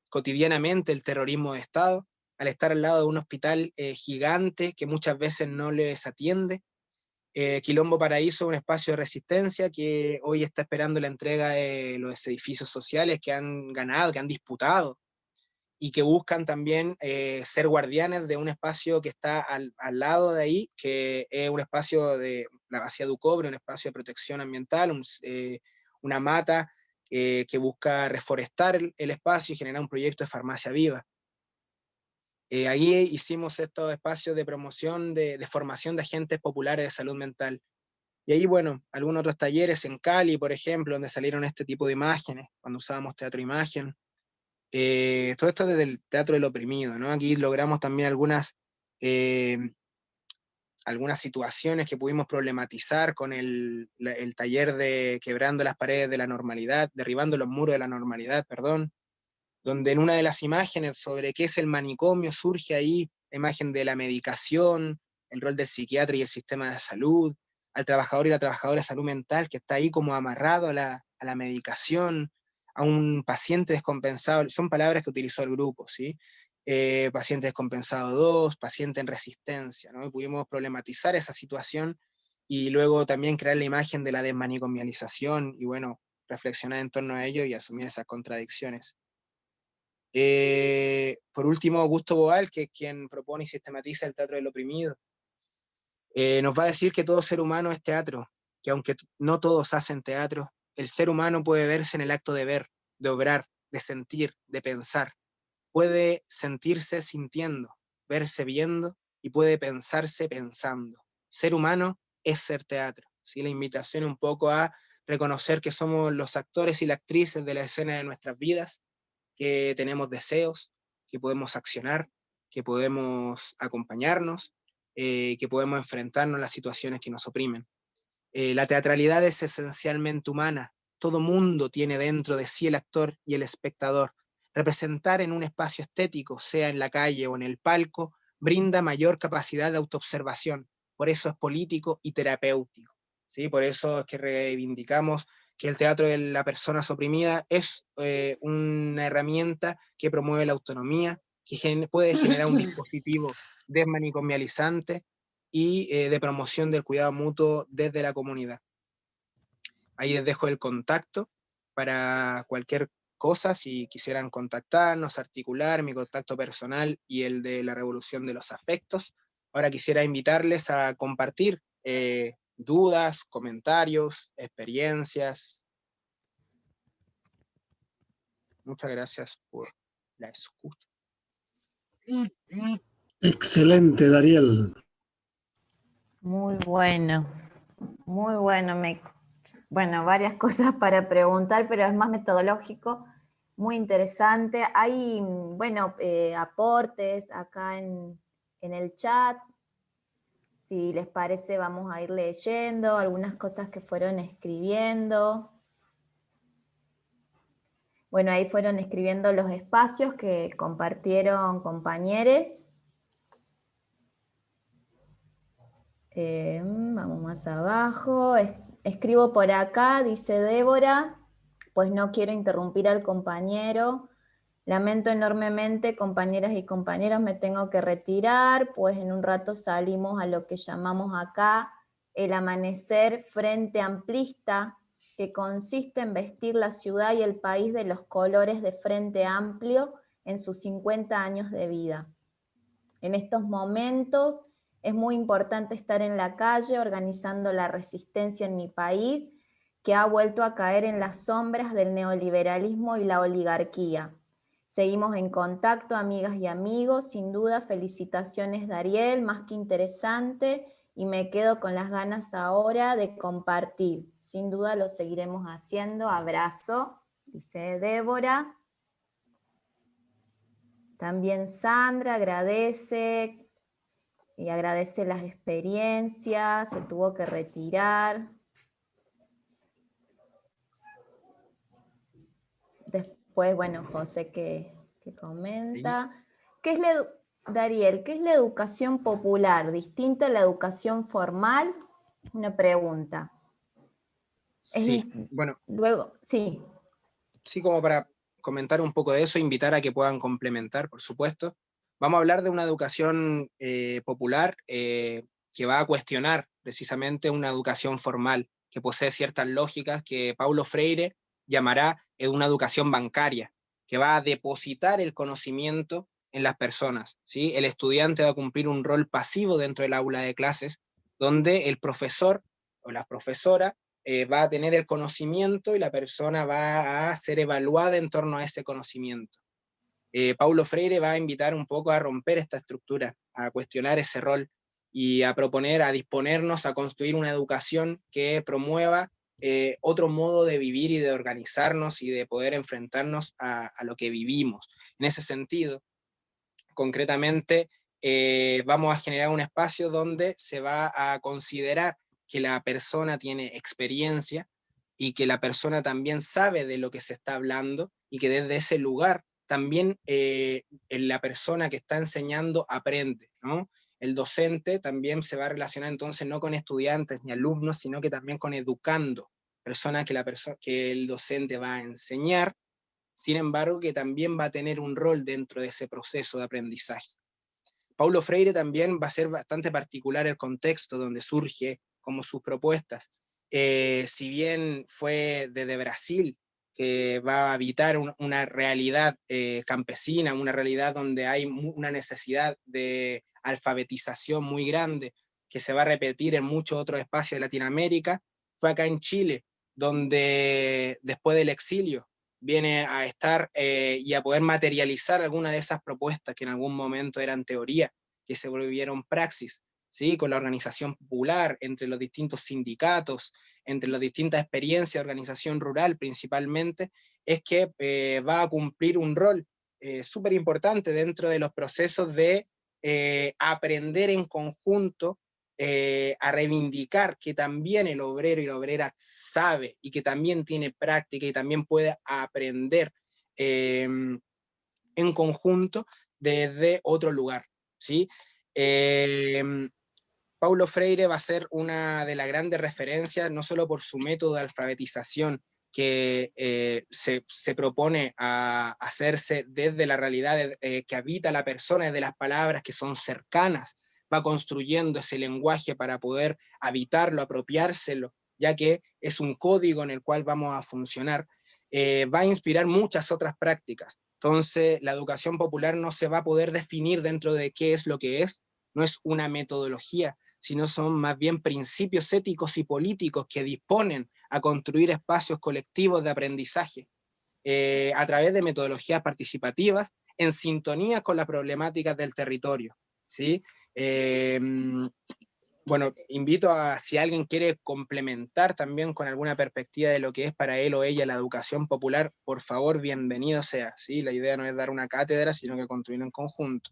cotidianamente el terrorismo de Estado, al estar al lado de un hospital gigante que muchas veces no les atiende. Quilombo Paraíso, un espacio de resistencia que hoy está esperando la entrega de los edificios sociales que han ganado, que han disputado, y que buscan también ser guardianes de un espacio que está al lado de ahí, que es un espacio de la Vacía du Cobre, un espacio de protección ambiental, una mata que busca reforestar el espacio y generar un proyecto de farmacia viva. Ahí hicimos estos espacios de promoción, de formación de agentes populares de salud mental. Y ahí, bueno, algunos otros talleres en Cali, por ejemplo, donde salieron este tipo de imágenes, cuando usábamos teatro imagen. Todo esto desde el teatro del oprimido, ¿no? Aquí logramos también algunas situaciones que pudimos problematizar con el taller de Quebrando las paredes de la normalidad, derribando los muros de la normalidad, perdón, donde en una de las imágenes sobre qué es el manicomio surge ahí la imagen de la medicación, el rol del psiquiatra y el sistema de salud, al trabajador y la trabajadora de salud mental que está ahí como amarrado a la medicación, a un paciente descompensado, son palabras que utilizó el grupo, ¿sí? Paciente descompensado 2, paciente en resistencia, ¿no? Y pudimos problematizar esa situación y luego también crear la imagen de la desmanicomialización y bueno, reflexionar en torno a ello y asumir esas contradicciones. Por último, Augusto Boal, que es quien propone y sistematiza el teatro del oprimido, nos va a decir que todo ser humano es teatro, que aunque no todos hacen teatro, el ser humano puede verse en el acto de ver, de obrar, de sentir, de pensar. Puede sentirse sintiendo, verse viendo y puede pensarse pensando. Ser humano es ser teatro. ¿Sí? La invitación un poco a reconocer que somos los actores y las actrices de la escena de nuestras vidas, que tenemos deseos, que podemos accionar, que podemos acompañarnos, que podemos enfrentarnos a las situaciones que nos oprimen. La teatralidad es esencialmente humana. Todo mundo tiene dentro de sí el actor y el espectador. Representar en un espacio estético, sea en la calle o en el palco, brinda mayor capacidad de autoobservación. Por eso es político y terapéutico, ¿sí? Por eso es que reivindicamos que el teatro de la persona oprimida es una herramienta que promueve la autonomía, que puede generar un dispositivo desmanicomializante y de promoción del cuidado mutuo desde la comunidad. Ahí les dejo el contacto para cualquier cosa, si quisieran contactarnos, articular mi contacto personal y el de la Revolución de los Afectos. Ahora quisiera invitarles a compartir dudas, comentarios, experiencias. Muchas gracias por la escucha. Excelente, Dariel. Muy bueno, bueno, varias cosas para preguntar, pero es más metodológico, muy interesante. Hay, bueno, aportes acá en el chat. Si les parece, vamos a ir leyendo algunas cosas que fueron escribiendo. Bueno, ahí fueron escribiendo los espacios que compartieron compañeros. Vamos más abajo. Escribo por acá, dice Débora, pues no quiero interrumpir al compañero. Lamento enormemente, compañeras y compañeros, me tengo que retirar, pues en un rato salimos a lo que llamamos acá el amanecer frente amplista, que consiste en vestir la ciudad y el país de los colores de Frente Amplio en sus 50 años de vida. En estos momentos es muy importante estar en la calle organizando la resistencia en mi país, que ha vuelto a caer en las sombras del neoliberalismo y la oligarquía. Seguimos en contacto, amigas y amigos. Sin duda, felicitaciones, Dariel, más que interesante, y me quedo con las ganas ahora de compartir. Sin duda lo seguiremos haciendo. Abrazo, dice Débora. También Sandra agradece y agradece las experiencias, se tuvo que retirar. Después, bueno, José que comenta. ¿Qué es Dariel, ¿qué es la educación popular? ¿Distinta a la educación formal? Una pregunta. Sí, bueno. Luego, sí. Sí, como para comentar un poco de eso, invitar a que puedan complementar, por supuesto. Vamos a hablar de una educación popular que va a cuestionar precisamente una educación formal, que posee ciertas lógicas que Paulo Freire llamará una educación bancaria, que va a depositar el conocimiento en las personas, ¿sí? El estudiante va a cumplir un rol pasivo dentro del aula de clases, donde el profesor o la profesora va a tener el conocimiento y la persona va a ser evaluada en torno a ese conocimiento. Paulo Freire va a invitar un poco a romper esta estructura, a cuestionar ese rol y a proponer, a disponernos a construir una educación que promueva otro modo de vivir y de organizarnos y de poder enfrentarnos a lo que vivimos. En ese sentido, concretamente, vamos a generar un espacio donde se va a considerar que la persona tiene experiencia y que la persona también sabe de lo que se está hablando y que desde ese lugar también la persona que está enseñando aprende, ¿no? El docente también se va a relacionar entonces no con estudiantes ni alumnos, sino que también con educando, personas que el docente va a enseñar, sin embargo que también va a tener un rol dentro de ese proceso de aprendizaje. Paulo Freire también va a ser bastante particular el contexto donde surge como sus propuestas. Si bien fue desde Brasil, que va a habitar una realidad campesina, una realidad donde hay una necesidad de alfabetización muy grande, que se va a repetir en muchos otros espacios de Latinoamérica, fue acá en Chile, donde después del exilio viene a estar y a poder materializar alguna de esas propuestas que en algún momento eran teoría, que se volvieron praxis, ¿sí? Con la organización popular, entre los distintos sindicatos, entre las distintas experiencias de organización rural principalmente, es que va a cumplir un rol súper importante dentro de los procesos de aprender en conjunto, a reivindicar que también el obrero y la obrera sabe y que también tiene práctica y también puede aprender en conjunto desde otro lugar. ¿sí? Paulo Freire va a ser una de las grandes referencias, no solo por su método de alfabetización, que se propone a hacerse desde la realidad que habita la persona, desde las palabras que son cercanas, va construyendo ese lenguaje para poder habitarlo, apropiárselo, ya que es un código en el cual vamos a funcionar, va a inspirar muchas otras prácticas. Entonces, la educación popular no se va a poder definir dentro de qué es lo que es, no es una metodología, sino son más bien principios éticos y políticos que disponen a construir espacios colectivos de aprendizaje a través de metodologías participativas en sintonía con las problemáticas del territorio, ¿sí? Bueno, invito a, si alguien quiere complementar también con alguna perspectiva de lo que es para él o ella la educación popular, por favor, bienvenido sea, ¿sí? La idea no es dar una cátedra, sino que construir en conjunto.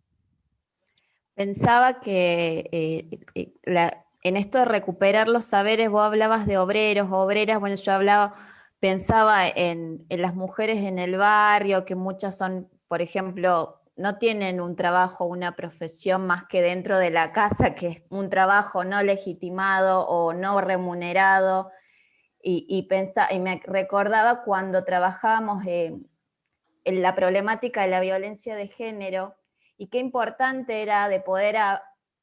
Pensaba que en esto de recuperar los saberes, vos hablabas de obreros, obreras, bueno, pensaba en las mujeres en el barrio, que muchas son, por ejemplo, no tienen un trabajo, una profesión más que dentro de la casa, que es un trabajo no legitimado o no remunerado, y me recordaba cuando trabajábamos en la problemática de la violencia de género, y qué importante era de poder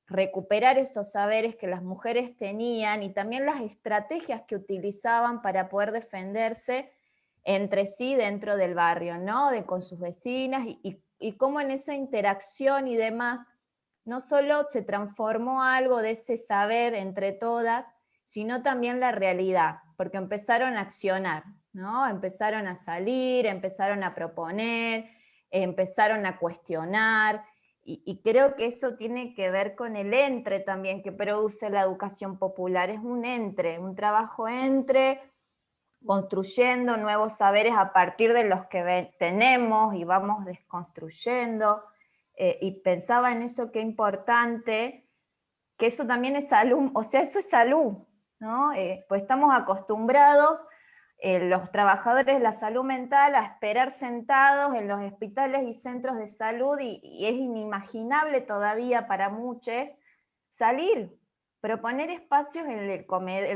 recuperar esos saberes que las mujeres tenían y también las estrategias que utilizaban para poder defenderse entre sí dentro del barrio, ¿no? Con sus vecinas y cómo en esa interacción y demás no solo se transformó algo de ese saber entre todas, sino también la realidad, porque empezaron a accionar, ¿no? Empezaron a salir, empezaron a proponer, empezaron a cuestionar, y creo que eso tiene que ver con el entre también que produce la educación popular. Es un entre, un trabajo entre, construyendo nuevos saberes a partir de los que tenemos y vamos desconstruyendo, y pensaba en eso, qué importante, que eso también es salud, o sea, eso es salud, ¿no? Pues estamos acostumbrados, los trabajadores de la salud mental, a esperar sentados en los hospitales y centros de salud, y es inimaginable todavía para muchos salir, proponer espacios en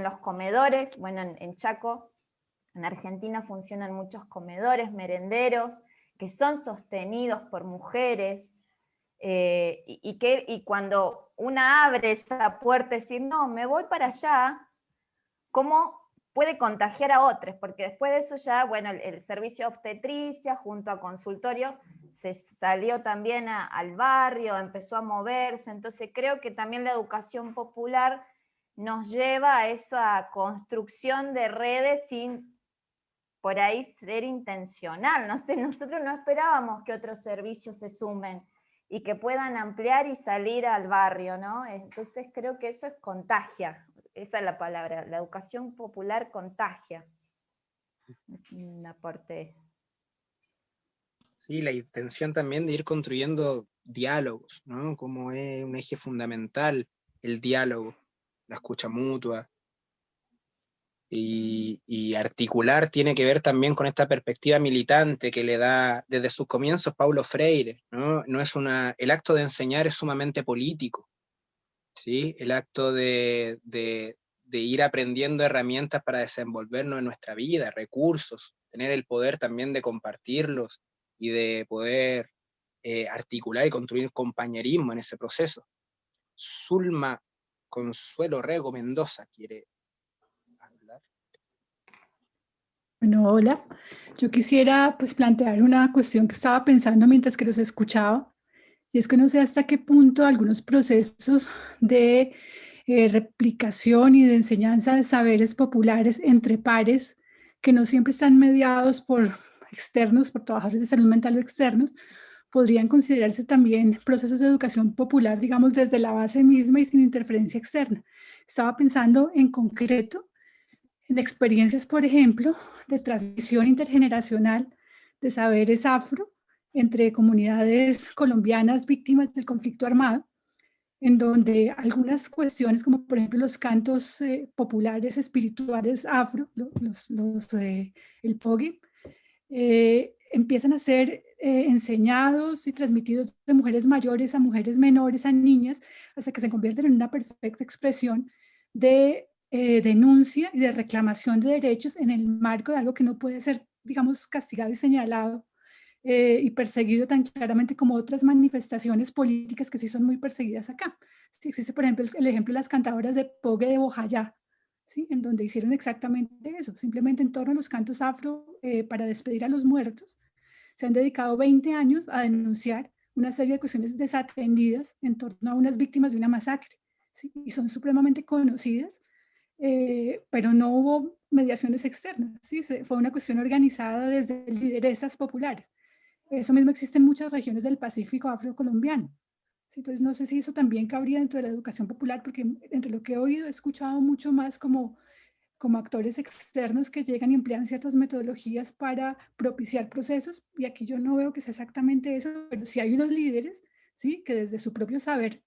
los comedores. Bueno, en Chaco, en Argentina, funcionan muchos comedores, merenderos, que son sostenidos por mujeres, y cuando una abre esa puerta y decir, no, me voy para allá, ¿cómo puede contagiar a otros? Porque después de eso ya, bueno, el servicio de obstetricia junto a consultorio se salió también al barrio, empezó a moverse. Entonces creo que también la educación popular nos lleva a esa construcción de redes sin por ahí ser intencional. No sé, nosotros no esperábamos que otros servicios se sumen y que puedan ampliar y salir al barrio, ¿no? Entonces creo que eso es contagia, esa es la palabra, la educación popular contagia. Es un aporte. Sí, la intención también de ir construyendo diálogos, ¿no? Como es un eje fundamental el diálogo, la escucha mutua, y articular tiene que ver también con esta perspectiva militante que le da desde sus comienzos Paulo Freire, ¿no? El acto de enseñar es sumamente político, ¿sí? El acto de ir aprendiendo herramientas para desenvolvernos en nuestra vida, recursos, tener el poder también de compartirlos y de poder articular y construir compañerismo en ese proceso. Zulma Consuelo Rego Mendoza quiere hablar. Bueno, hola. Yo quisiera pues plantear una cuestión que estaba pensando mientras que los escuchaba, y es que no sé hasta qué punto algunos procesos de replicación y de enseñanza de saberes populares entre pares, que no siempre están mediados por externos, por trabajadores de salud mental o externos, podrían considerarse también procesos de educación popular, digamos, desde la base misma y sin interferencia externa. Estaba pensando en concreto en experiencias, por ejemplo, de transmisión intergeneracional de saberes afro entre comunidades colombianas víctimas del conflicto armado, en donde algunas cuestiones, como por ejemplo los cantos populares espirituales afro, el pogi, empiezan a ser enseñados y transmitidos de mujeres mayores a mujeres menores, a niñas, hasta que se convierten en una perfecta expresión de denuncia y de reclamación de derechos en el marco de algo que no puede ser, digamos, castigado y señalado y perseguido tan claramente como otras manifestaciones políticas que sí son muy perseguidas acá. Sí, existe, por ejemplo, el ejemplo de las cantadoras de Pogue de Bojayá, ¿sí? En donde hicieron exactamente eso, simplemente en torno a los cantos afro para despedir a los muertos. Se han dedicado 20 años a denunciar una serie de cuestiones desatendidas en torno a unas víctimas de una masacre, ¿sí? Y son supremamente conocidas, pero no hubo mediaciones externas, ¿sí? Fue una cuestión organizada desde lideresas populares. Eso mismo existe en muchas regiones del Pacífico afrocolombiano. ¿Sí? Entonces, no sé si eso también cabría dentro de la educación popular, porque entre lo que he oído he escuchado mucho más como actores externos que llegan y emplean ciertas metodologías para propiciar procesos, y aquí yo no veo que sea exactamente eso, pero sí hay unos líderes, ¿sí? Que desde su propio saber,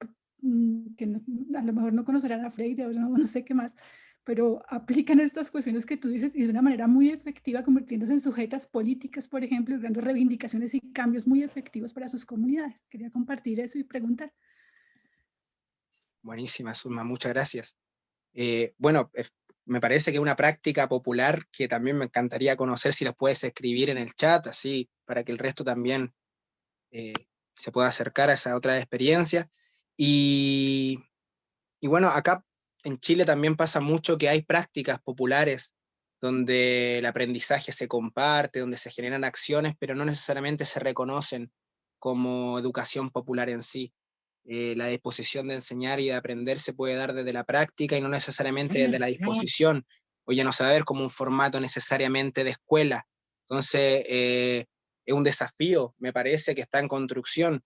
que no, a lo mejor no conocerán a Freire o no sé qué más, pero aplican estas cuestiones que tú dices y de una manera muy efectiva, convirtiéndose en sujetas políticas, por ejemplo, y dando reivindicaciones y cambios muy efectivos para sus comunidades. Quería compartir eso y preguntar. Buenísima, Zulma, muchas gracias. Bueno, me parece que es una práctica popular que también me encantaría conocer si las puedes escribir en el chat, así para que el resto también se pueda acercar a esa otra experiencia. Y bueno, acá en Chile también pasa mucho que hay prácticas populares donde el aprendizaje se comparte, donde se generan acciones, pero no necesariamente se reconocen como educación popular en sí. La disposición de enseñar y de aprender se puede dar desde la práctica y no necesariamente desde la disposición, o ya no saber como un formato necesariamente de escuela. Entonces, es un desafío, me parece, que está en construcción,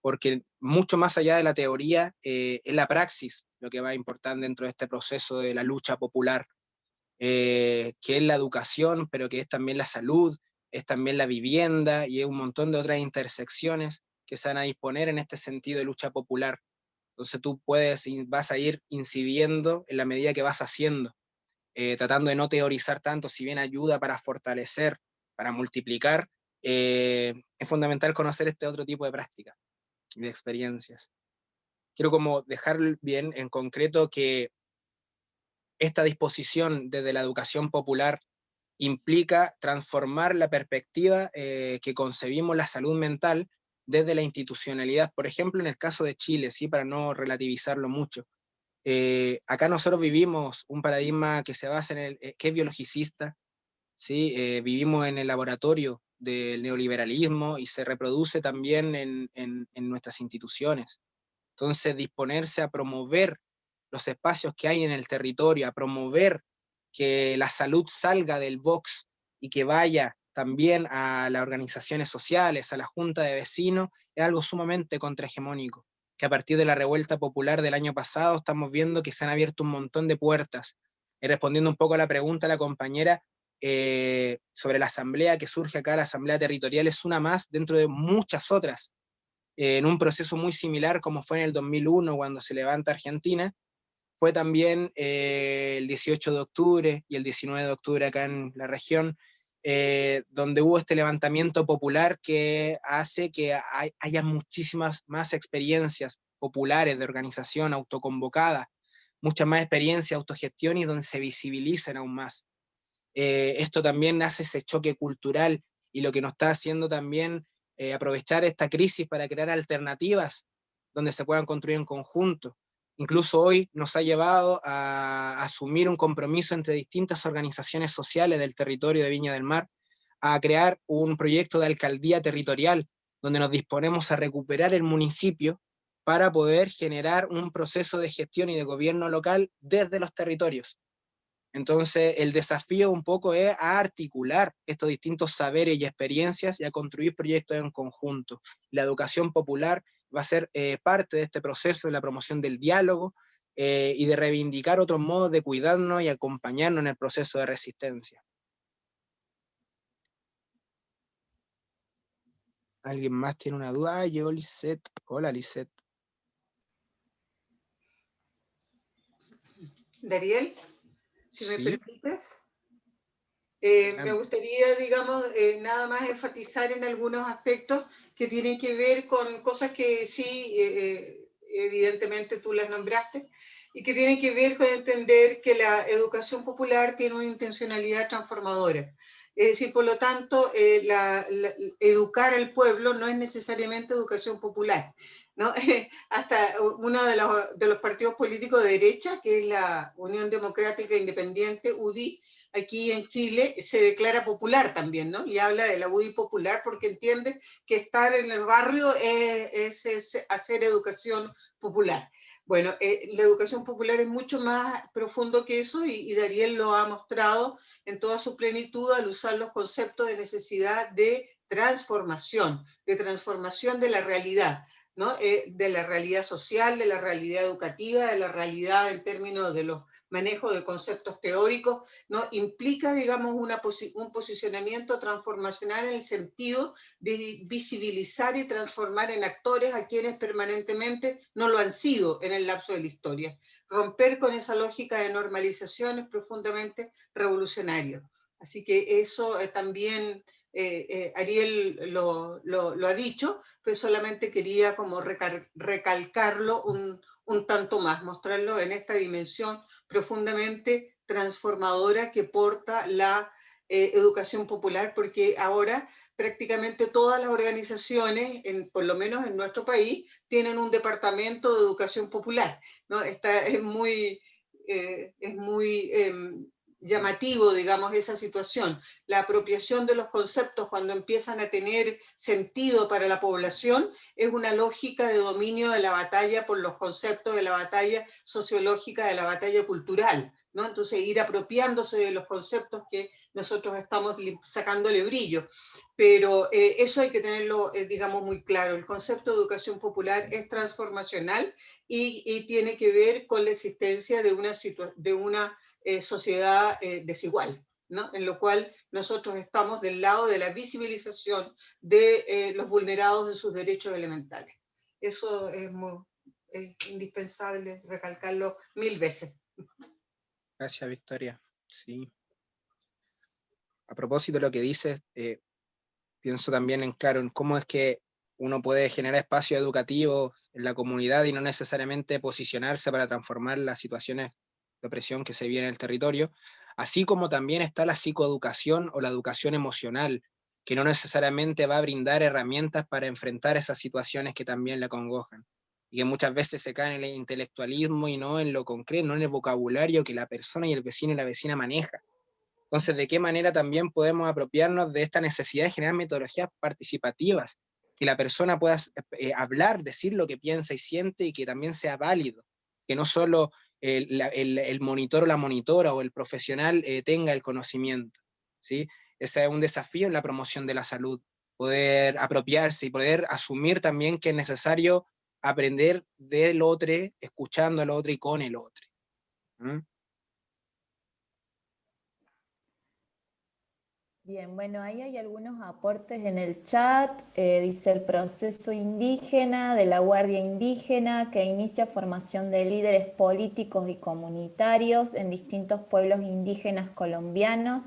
porque mucho más allá de la teoría, es la praxis lo que va a importar dentro de este proceso de la lucha popular, que es la educación, pero que es también la salud, es también la vivienda y es un montón de otras intersecciones que se van a disponer en este sentido de lucha popular. Entonces tú vas a ir incidiendo en la medida que vas haciendo, tratando de no teorizar tanto, si bien ayuda para fortalecer, para multiplicar, es fundamental conocer este otro tipo de prácticas, de experiencias. Quiero como dejar bien en concreto que esta disposición desde la educación popular implica transformar la perspectiva que concebimos la salud mental desde la institucionalidad. Por ejemplo, en el caso de Chile, ¿sí? Para no relativizarlo mucho. Acá nosotros vivimos un paradigma que se basa en que es biologicista, ¿sí? Vivimos en el laboratorio del neoliberalismo y se reproduce también en nuestras instituciones. Entonces, disponerse a promover los espacios que hay en el territorio, a promover que la salud salga del box y que vaya también a las organizaciones sociales, a la junta de vecinos, es algo sumamente contrahegemónico, que a partir de la revuelta popular del año pasado estamos viendo que se han abierto un montón de puertas. Y respondiendo un poco a la pregunta de la compañera sobre la asamblea que surge acá, la asamblea territorial es una más dentro de muchas otras, en un proceso muy similar como fue en el 2001 cuando se levanta Argentina. Fue también el 18 de octubre y el 19 de octubre acá en la región, donde hubo este levantamiento popular que hace que haya muchísimas más experiencias populares de organización autoconvocada, muchas más experiencias, autogestión y donde se visibilicen aún más. Esto también hace ese choque cultural y lo que nos está haciendo también aprovechar esta crisis para crear alternativas donde se puedan construir en conjunto. Incluso hoy nos ha llevado a asumir un compromiso entre distintas organizaciones sociales del territorio de Viña del Mar a crear un proyecto de alcaldía territorial donde nos disponemos a recuperar el municipio para poder generar un proceso de gestión y de gobierno local desde los territorios. Entonces, el desafío un poco es a articular estos distintos saberes y experiencias y a construir proyectos en conjunto. La educación popular va a ser parte de este proceso de la promoción del diálogo y de reivindicar otros modos de cuidarnos y acompañarnos en el proceso de resistencia. ¿Alguien más tiene una duda? Ah, llegó Lisette. Hola, Lisette. Dariel, si me Sí. permites. Me gustaría, digamos, nada más enfatizar en algunos aspectos que tienen que ver con cosas que sí, evidentemente tú las nombraste, y que tienen que ver con entender que la educación popular tiene una intencionalidad transformadora. Es decir, por lo tanto, educar al pueblo no es necesariamente educación popular, ¿no? Hasta uno de los partidos políticos de derecha, que es la Unión Democrática Independiente, UDI, aquí en Chile, se declara popular también, ¿no? Y habla de la UDI popular porque entiende que estar en el barrio es hacer educación popular. Bueno, la educación popular es mucho más profundo que eso y Dariel lo ha mostrado en toda su plenitud al usar los conceptos de necesidad de transformación de la realidad, ¿no? De la realidad social, de la realidad educativa, de la realidad en términos de los manejos de conceptos teóricos, ¿no? Implica, digamos, un posicionamiento transformacional en el sentido de visibilizar y transformar en actores a quienes permanentemente no lo han sido en el lapso de la historia. Romper con esa lógica de normalización es profundamente revolucionario. Así que eso también Ariel lo ha dicho, pero solamente quería como recalcarlo un tanto más, mostrarlo en esta dimensión profundamente transformadora que porta la educación popular, porque ahora prácticamente todas las organizaciones, por lo menos en nuestro país, tienen un departamento de educación popular, ¿no? Es muy llamativo, digamos, esa situación. La apropiación de los conceptos cuando empiezan a tener sentido para la población es una lógica de dominio de la batalla por los conceptos, de la batalla sociológica, de la batalla cultural, ¿no? Entonces ir apropiándose de los conceptos que nosotros estamos sacándole brillo. Pero eso hay que tenerlo, digamos, muy claro. El concepto de educación popular es transformacional y tiene que ver con la existencia de una sociedad desigual, ¿no? En lo cual nosotros estamos del lado de la visibilización de los vulnerados de sus derechos elementales. Eso es indispensable recalcarlo 1000 veces. Gracias, Victoria. Sí. A propósito de lo que dices, pienso también en cómo es que uno puede generar espacios educativos en la comunidad y no necesariamente posicionarse para transformar las situaciones de opresión que se vive en el territorio, así como también está la psicoeducación o la educación emocional, que no necesariamente va a brindar herramientas para enfrentar esas situaciones que también le acongojan, y que muchas veces se cae en el intelectualismo y no en lo concreto, no en el vocabulario que la persona y el vecino y la vecina maneja. Entonces, ¿de qué manera también podemos apropiarnos de esta necesidad de generar metodologías participativas, que la persona pueda hablar, decir lo que piensa y siente y que también sea válido, que no solo el monitor o la monitora o el profesional tenga el conocimiento, ¿sí? Ese es un desafío en la promoción de la salud, poder apropiarse y poder asumir también que es necesario aprender del otro, escuchando al otro y con el otro. ¿Mm? Bien, bueno, ahí hay algunos aportes en el chat. Dice el proceso indígena de la Guardia Indígena que inicia formación de líderes políticos y comunitarios en distintos pueblos indígenas colombianos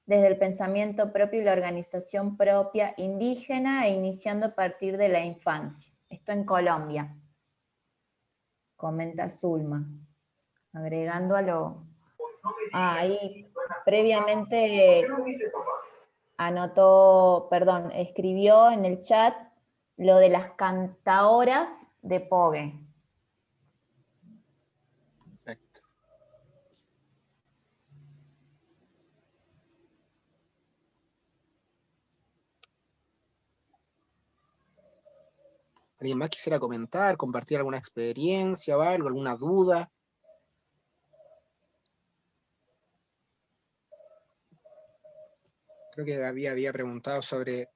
desde el pensamiento propio y la organización propia indígena e iniciando a partir de la infancia. Esto en Colombia, comenta Zulma, agregando a lo... ahí previamente... escribió en el chat lo de las cantaoras de Pogue. Perfecto. ¿Alguien más quisiera comentar, compartir alguna experiencia o algo, alguna duda? Creo que Gaby había preguntado sobre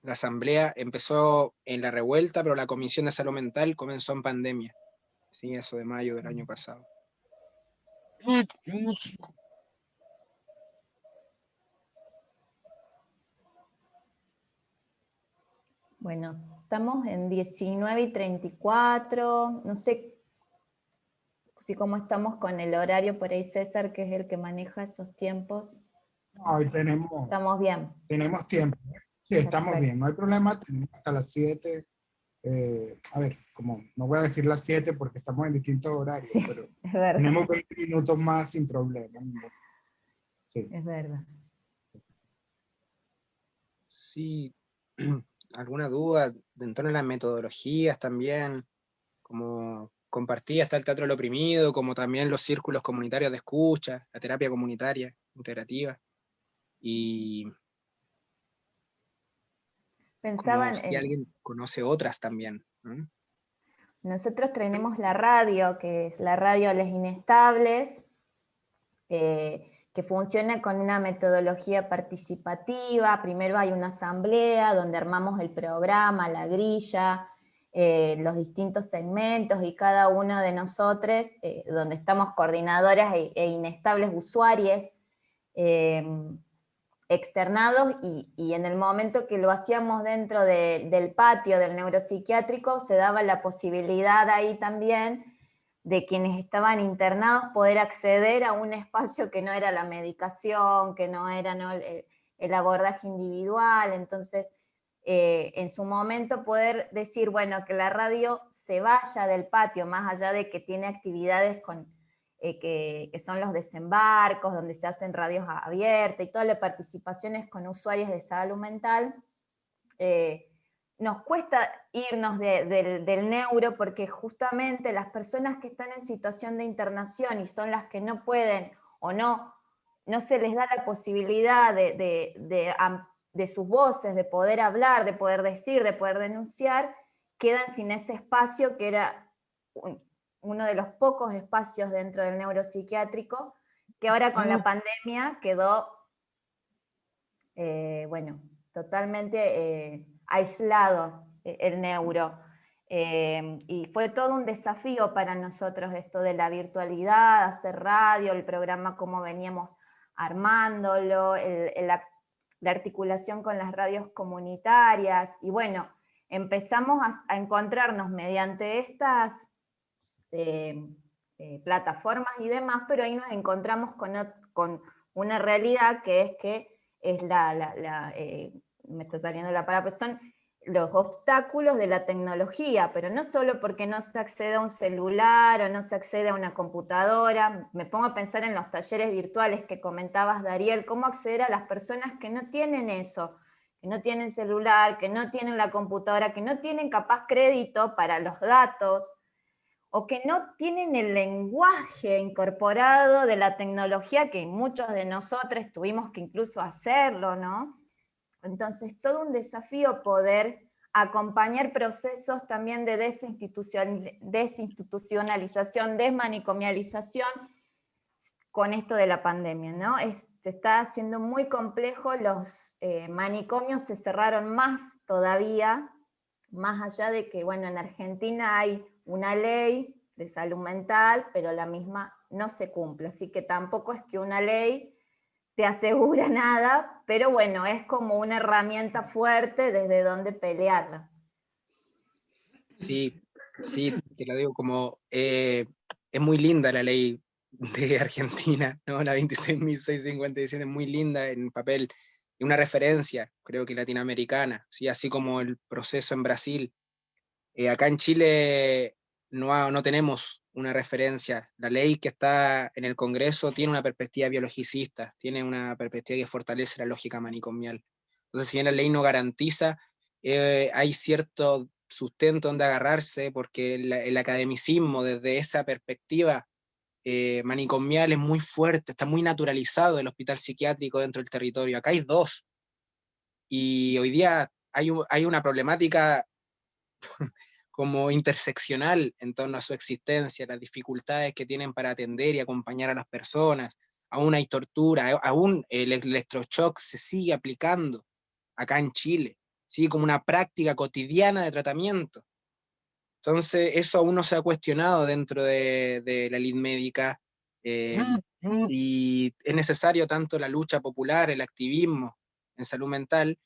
la asamblea. Empezó en la revuelta, pero la Comisión de Salud Mental comenzó en pandemia. Sí, eso de mayo del año pasado. Bueno, estamos en 19:34, no sé si cómo estamos con el horario por ahí, César, que es el que maneja esos tiempos. Hoy tenemos, Estamos bien. tenemos tiempo. Sí, estamos Perfecto. bien, no hay problema, tenemos hasta las 7. A ver, como no voy a decir las 7 porque estamos en distintos horarios, Sí, pero es verdad. tenemos 20 minutos más sin problema. Sí. Es verdad. Sí, alguna duda en torno a las metodologías también, como compartía, está el teatro del oprimido, como también los círculos comunitarios de escucha, la terapia comunitaria, integrativa, y como Pensaban si en, alguien conoce otras también, ¿no? nosotros tenemos la radio, que es la radio Les Inestables, que funciona con una metodología participativa. Primero hay una asamblea donde armamos el programa, la grilla, los distintos segmentos, y cada uno de nosotros, donde estamos coordinadoras e inestables usuarios, externados, y en el momento que lo hacíamos dentro del patio del neuropsiquiátrico, se daba la posibilidad ahí también de quienes estaban internados poder acceder a un espacio que no era la medicación, que no era el abordaje individual. Entonces, en su momento poder decir, bueno, que la radio se vaya del patio, más allá de que tiene actividades que son los desembarcos, donde se hacen radios abiertas y todas las participaciones con usuarios de salud mental. Nos cuesta irnos del neuro, porque justamente las personas que están en situación de internación y son las que no pueden o no se les da la posibilidad de sus voces, de poder hablar, de poder decir, de poder denunciar, quedan sin ese espacio que era uno de los pocos espacios dentro del neuropsiquiátrico, que ahora con la pandemia quedó, bueno, totalmente aislado el neuro. Y fue todo un desafío para nosotros esto de la virtualidad, hacer radio, el programa como veníamos armándolo, la articulación con las radios comunitarias, y bueno, empezamos a encontrarnos mediante estas plataformas y demás, pero ahí nos encontramos con una realidad que es me está saliendo la palabra, pero son los obstáculos de la tecnología, pero no solo porque no se accede a un celular o no se accede a una computadora. Me pongo a pensar en los talleres virtuales que comentabas, Dariel, cómo acceder a las personas que no tienen eso, que no tienen celular, que no tienen la computadora, que no tienen capaz crédito para los datos, o que no tienen el lenguaje incorporado de la tecnología, que muchos de nosotros tuvimos que incluso hacerlo, ¿no? Entonces, todo un desafío poder acompañar procesos también de desinstitucionalización, desmanicomialización con esto de la pandemia, ¿no? Se está haciendo muy complejo, los manicomios se cerraron más todavía, más allá de que, bueno, en Argentina hay una ley de salud mental, pero la misma no se cumple, así que tampoco es que una ley te asegura nada, pero bueno, es como una herramienta fuerte desde donde pelearla. Sí, sí, te lo digo, como es muy linda la ley de Argentina, ¿no? La 26.657 es muy linda en papel, y una referencia, creo que latinoamericana, ¿sí? Así como el proceso en Brasil. Acá en Chile no tenemos una referencia. La ley que está en el Congreso tiene una perspectiva biologicista, tiene una perspectiva que fortalece la lógica manicomial. Entonces, si bien la ley no garantiza, hay cierto sustento donde agarrarse, porque el academicismo desde esa perspectiva manicomial es muy fuerte, está muy naturalizado el hospital psiquiátrico dentro del territorio. Acá hay 2. Y hoy día hay una problemática como interseccional en torno a su existencia, las dificultades que tienen para atender y acompañar a las personas. Aún hay tortura, aún el electroshock se sigue aplicando acá en Chile, ¿sí? Como una práctica cotidiana de tratamiento. Entonces, eso aún no se ha cuestionado dentro de la ley médica, y es necesario tanto la lucha popular, el activismo en salud mental,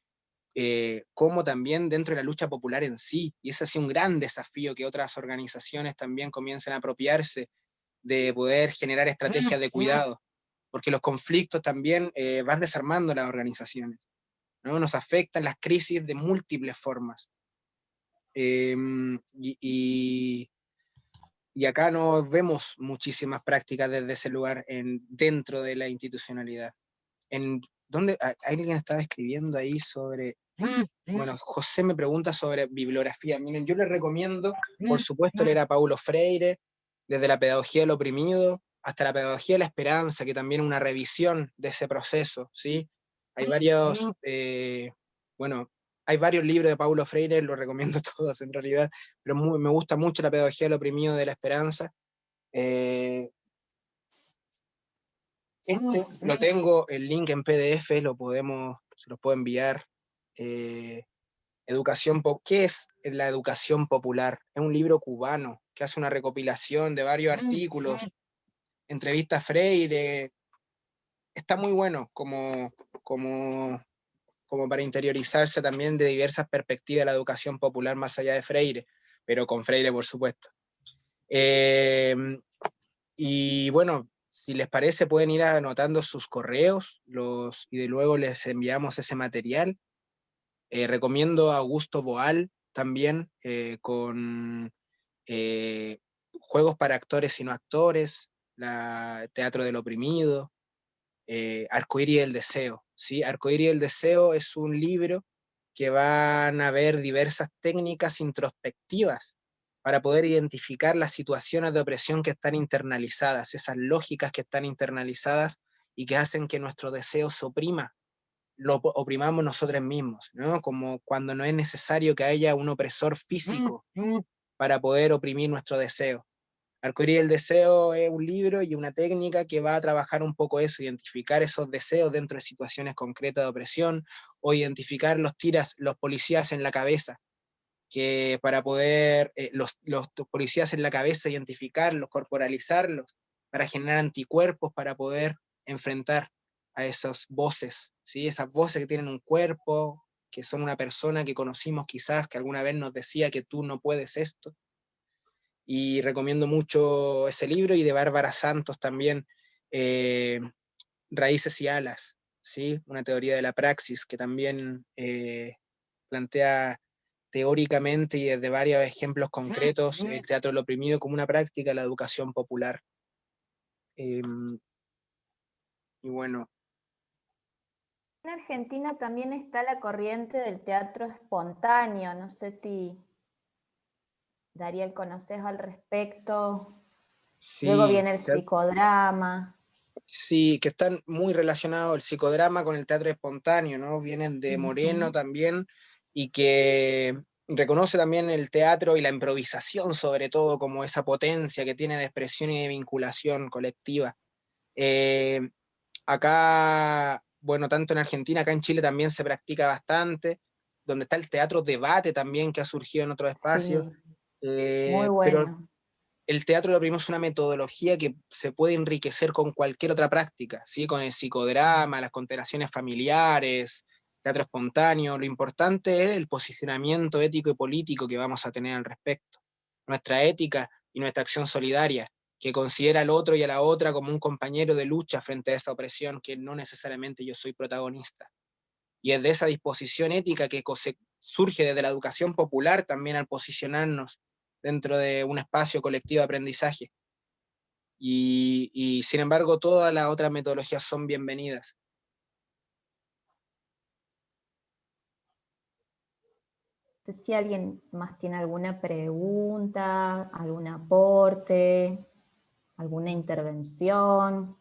como también dentro de la lucha popular en sí. Y ese ha sido un gran desafío, que otras organizaciones también comiencen a apropiarse de poder generar estrategias de cuidado. porque los conflictos también van desarmando las organizaciones, ¿no? Nos afectan las crisis de múltiples formas. Y acá nos vemos muchísimas prácticas desde ese lugar dentro de la institucionalidad. Alguien estaba escribiendo ahí sobre... Bueno, José me pregunta sobre bibliografía. Miren, yo les recomiendo, por supuesto, leer a Paulo Freire, desde la pedagogía del oprimido hasta la pedagogía de la esperanza, que también es una revisión de ese proceso, ¿sí? Hay varios, hay varios libros de Paulo Freire, los recomiendo todos en realidad, pero me gusta mucho la pedagogía del oprimido, de la esperanza. Lo tengo, el link en PDF, se los puedo enviar. ¿Qué es la educación popular? Es un libro cubano que hace una recopilación de varios artículos, entrevistas a Freire. Está muy bueno como para interiorizarse también de diversas perspectivas de la educación popular más allá de Freire, pero con Freire, por supuesto. Y bueno, si les parece, pueden ir anotando sus correos y de luego les enviamos ese material. Recomiendo a Augusto Boal también, con juegos para actores y no actores, Teatro del Oprimido, Arcoíris y el Deseo. ¿Sí? Arcoíris y el Deseo es un libro que van a ver diversas técnicas introspectivas para poder identificar las situaciones de opresión que están internalizadas, esas lógicas que están internalizadas y que hacen que nuestro deseo se oprima, lo oprimamos nosotros mismos, ¿no? Como cuando no es necesario que haya un opresor físico para poder oprimir nuestro deseo. Arcoíris y el Deseo es un libro y una técnica que va a trabajar un poco eso, identificar esos deseos dentro de situaciones concretas de opresión, o identificar los policías en la cabeza, que para poder, los policías en la cabeza, identificarlos, corporalizarlos, para generar anticuerpos, para poder enfrentar a esas voces, ¿sí? Esas voces que tienen un cuerpo, que son una persona que conocimos quizás, que alguna vez nos decía que tú no puedes esto. Y recomiendo mucho ese libro, y de Bárbara Santos también, Raíces y Alas, ¿sí? Una teoría de la praxis que también plantea teóricamente y desde varios ejemplos concretos el teatro del oprimido como una práctica de la educación popular. Y bueno. En Argentina también está la corriente del teatro espontáneo, no sé si Dariel conoces al respecto. Sí, luego viene el psicodrama. Sí, que están muy relacionados el psicodrama con el teatro espontáneo, ¿no? Vienen de Moreno también, y que reconoce también el teatro y la improvisación, sobre todo, como esa potencia que tiene de expresión y de vinculación colectiva. Acá, bueno, tanto en Argentina, acá en Chile también se practica bastante, donde está el teatro debate también, que ha surgido en otros espacios. Sí, muy bueno. Pero el teatro lo oprimido es una metodología que se puede enriquecer con cualquier otra práctica, ¿sí? Con el psicodrama, las constelaciones familiares, teatro espontáneo. Lo importante es el posicionamiento ético y político que vamos a tener al respecto. Nuestra ética y nuestra acción solidaria, que considera al otro y a la otra como un compañero de lucha frente a esa opresión, que no necesariamente yo soy protagonista. Y es de esa disposición ética que surge desde la educación popular también, al posicionarnos dentro de un espacio colectivo de aprendizaje. Y sin embargo, todas las otras metodologías son bienvenidas. No sé si alguien más tiene alguna pregunta, algún aporte, alguna intervención.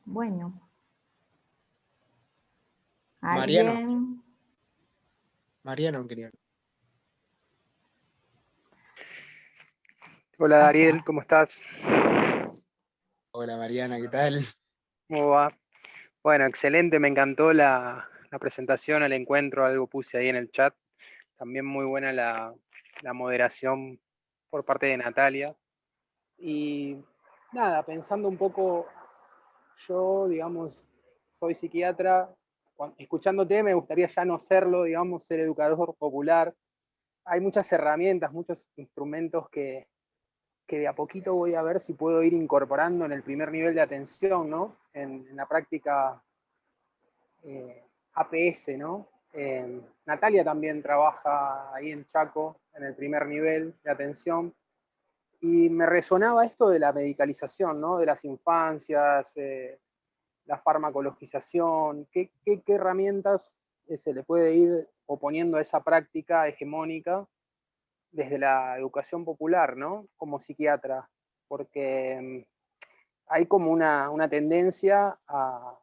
Bueno. ¿Alguien? Mariano quería. Hola Dariel, ¿cómo estás? Hola Mariana, ¿qué tal? ¿Cómo va? Bueno, excelente, me encantó la presentación, el encuentro, algo puse ahí en el chat. También muy buena la moderación por parte de Natalia. Y nada, pensando un poco yo, digamos, soy psiquiatra, escuchándote me gustaría ya no serlo, digamos, ser educador popular. Hay muchas herramientas, muchos instrumentos que de a poquito voy a ver si puedo ir incorporando en el primer nivel de atención, ¿no? En la práctica APS, ¿no? Natalia también trabaja ahí en Chaco, en el primer nivel de atención, y me resonaba esto de la medicalización, ¿no? De las infancias, la farmacologización, ¿qué herramientas se le puede ir oponiendo a esa práctica hegemónica desde la educación popular, ¿no? Como psiquiatra, porque hay como una tendencia a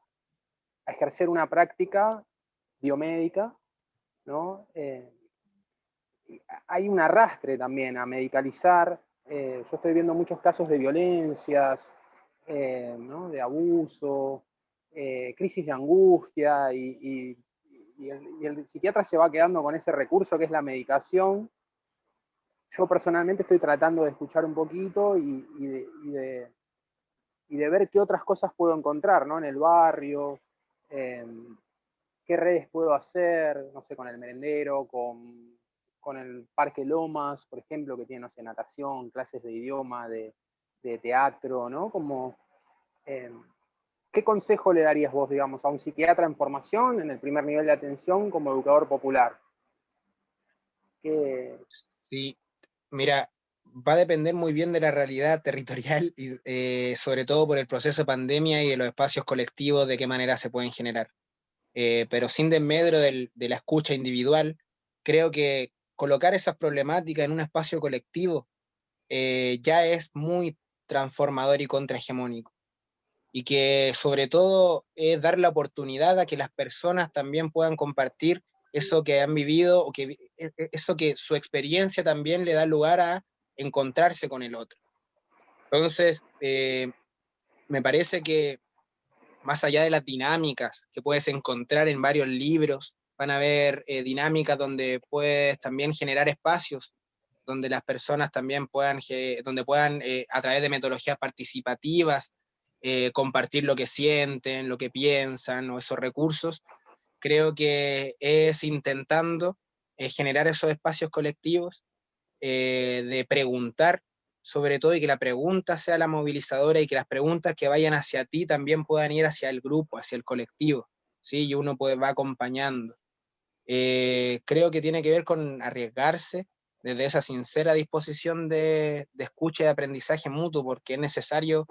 ejercer una práctica biomédica, ¿no? Hay un arrastre también a medicalizar. Yo estoy viendo muchos casos de violencias, ¿no? De abuso, crisis de angustia, y el psiquiatra se va quedando con ese recurso que es la medicación. Yo personalmente estoy tratando de escuchar un poquito y de ver qué otras cosas puedo encontrar, ¿no? En el barrio, qué redes puedo hacer, no sé, con el merendero, con el Parque Lomas, por ejemplo, que tiene, no sé, natación, clases de idioma, de teatro, ¿no? Como, ¿qué consejo le darías vos, digamos, a un psiquiatra en formación, en el primer nivel de atención, como educador popular? Sí, mira, va a depender muy bien de la realidad territorial y sobre todo por el proceso de pandemia y de los espacios colectivos, de qué manera se pueden generar. Pero sin desmedro de la escucha individual, creo que colocar esas problemáticas en un espacio colectivo ya es muy transformador y contrahegemónico. Y que sobre todo es dar la oportunidad a que las personas también puedan compartir eso que han vivido, o que eso que su experiencia también le da lugar a encontrarse con el otro. Entonces, me parece que más allá de las dinámicas que puedes encontrar en varios libros, van a haber dinámicas donde puedes también generar espacios donde las personas también puedan, donde puedan a través de metodologías participativas, compartir lo que sienten, lo que piensan, o esos recursos. Creo que es intentando generar esos espacios colectivos, de preguntar sobre todo, y que la pregunta sea la movilizadora, y que las preguntas que vayan hacia ti también puedan ir hacia el grupo, hacia el colectivo, ¿sí? Y uno va acompañando. Creo que tiene que ver con arriesgarse desde esa sincera disposición de escucha y de aprendizaje mutuo, porque es necesario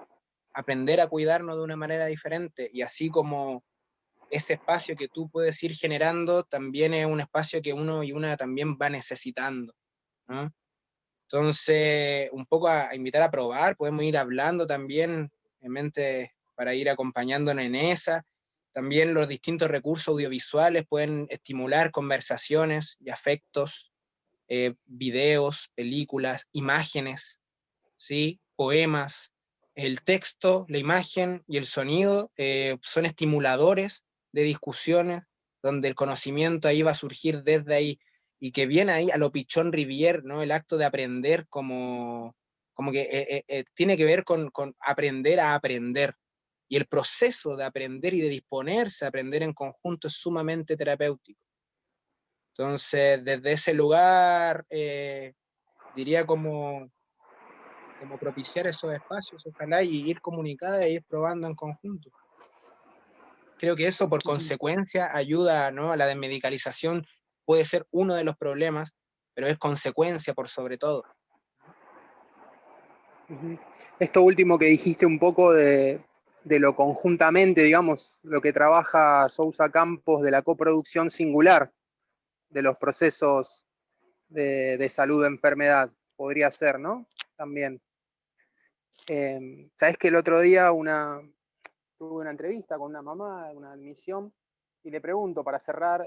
aprender a cuidarnos de una manera diferente, y así como ese espacio que tú puedes ir generando también es un espacio que uno y una también va necesitando, ¿no? Entonces, un poco a invitar a probar, podemos ir hablando también en mente para ir acompañándonos en esa. También los distintos recursos audiovisuales pueden estimular conversaciones y afectos, videos, películas, imágenes, ¿sí? Poemas. El texto, la imagen y el sonido son estimuladores de discusiones, donde el conocimiento ahí va a surgir desde ahí, y que viene ahí a lo Pichón Rivière, ¿no? El acto de aprender como que tiene que ver con aprender a aprender. Y el proceso de aprender y de disponerse a aprender en conjunto es sumamente terapéutico. Entonces, desde ese lugar, diría como propiciar esos espacios, ojalá, y ir comunicada e ir probando en conjunto. Creo que eso, por consecuencia, ayuda, ¿no? A la desmedicalización. Puede ser uno de los problemas, pero es consecuencia por sobre todo. Esto último que dijiste un poco de lo conjuntamente, digamos, lo que trabaja Sousa Campos de la coproducción singular de los procesos de salud o enfermedad, podría ser, ¿no? También. Sabés que el otro día tuve una entrevista con una mamá, una admisión, y le pregunto para cerrar,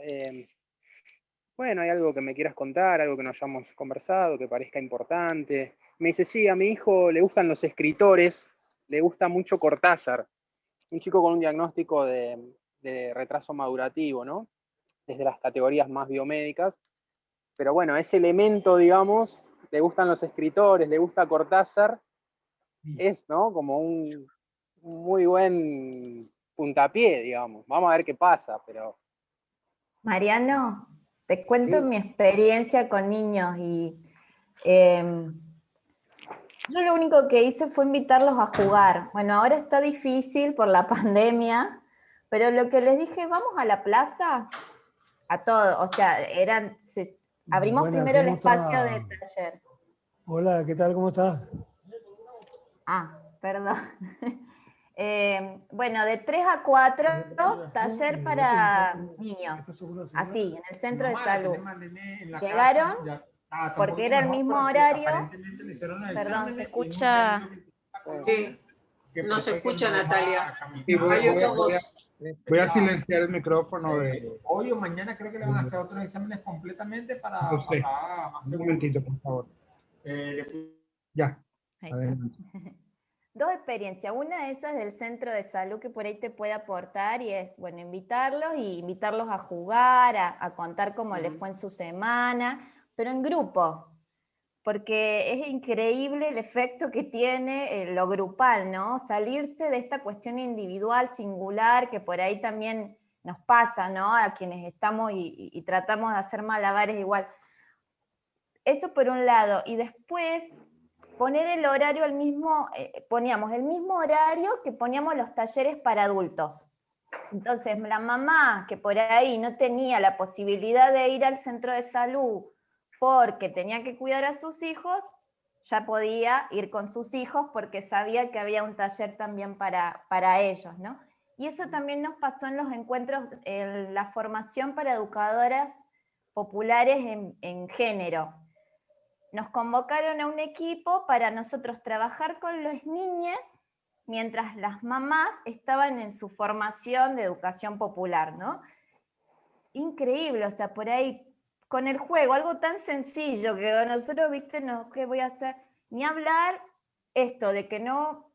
bueno, ¿hay algo que me quieras contar, algo que no hayamos conversado, que parezca importante? Me dice, sí, a mi hijo le gustan los escritores, le gusta mucho Cortázar, un chico con un diagnóstico de retraso madurativo, ¿no? Desde las categorías más biomédicas. Pero bueno, ese elemento, digamos, le gustan los escritores, le gusta Cortázar, es, ¿no? Como muy buen puntapié, digamos. Vamos a ver qué pasa, pero... Mariano, te cuento Sí. mi experiencia con niños y yo lo único que hice fue invitarlos a jugar. Bueno, ahora está difícil por la pandemia, pero lo que les dije, vamos a la plaza, a todos, o sea, abrimos Buena, primero el ¿cómo espacio de está? taller. Hola, ¿qué tal? ¿Cómo estás? Perdón. Bueno, de 3 a 4, taller para niños, así, en el centro de salud. Llegaron porque era el mismo horario. Perdón, se escucha. Sí, no se escucha, Natalia. Sí, Hay otra voz. voy a silenciar el micrófono de... Hoy o mañana creo que le van a hacer otros exámenes completamente para No sé. pasar más Un seguro. momentito, por favor. Ya. Ahí está. Adelante. Dos experiencias. Una de esas del centro de salud que por ahí te puede aportar y es, bueno, invitarlos a jugar, a contar cómo les fue en su semana, pero en grupo, porque es increíble el efecto que tiene lo grupal, ¿no? Salirse de esta cuestión individual, singular, que por ahí también nos pasa, ¿no? A quienes estamos y tratamos de hacer malabares igual. Eso por un lado. Y después poner el horario poníamos el mismo horario que poníamos los talleres para adultos. Entonces, la mamá que por ahí no tenía la posibilidad de ir al centro de salud porque tenía que cuidar a sus hijos, ya podía ir con sus hijos porque sabía que había un taller también para ellos, ¿no? Y eso también nos pasó en los encuentros, en la formación para educadoras populares en género. Nos convocaron a un equipo para nosotros trabajar con los niños mientras las mamás estaban en su formación de educación popular, ¿no? Increíble, o sea, por ahí, con el juego, algo tan sencillo que nosotros, viste, no, ¿qué voy a hacer? Ni hablar esto de que no,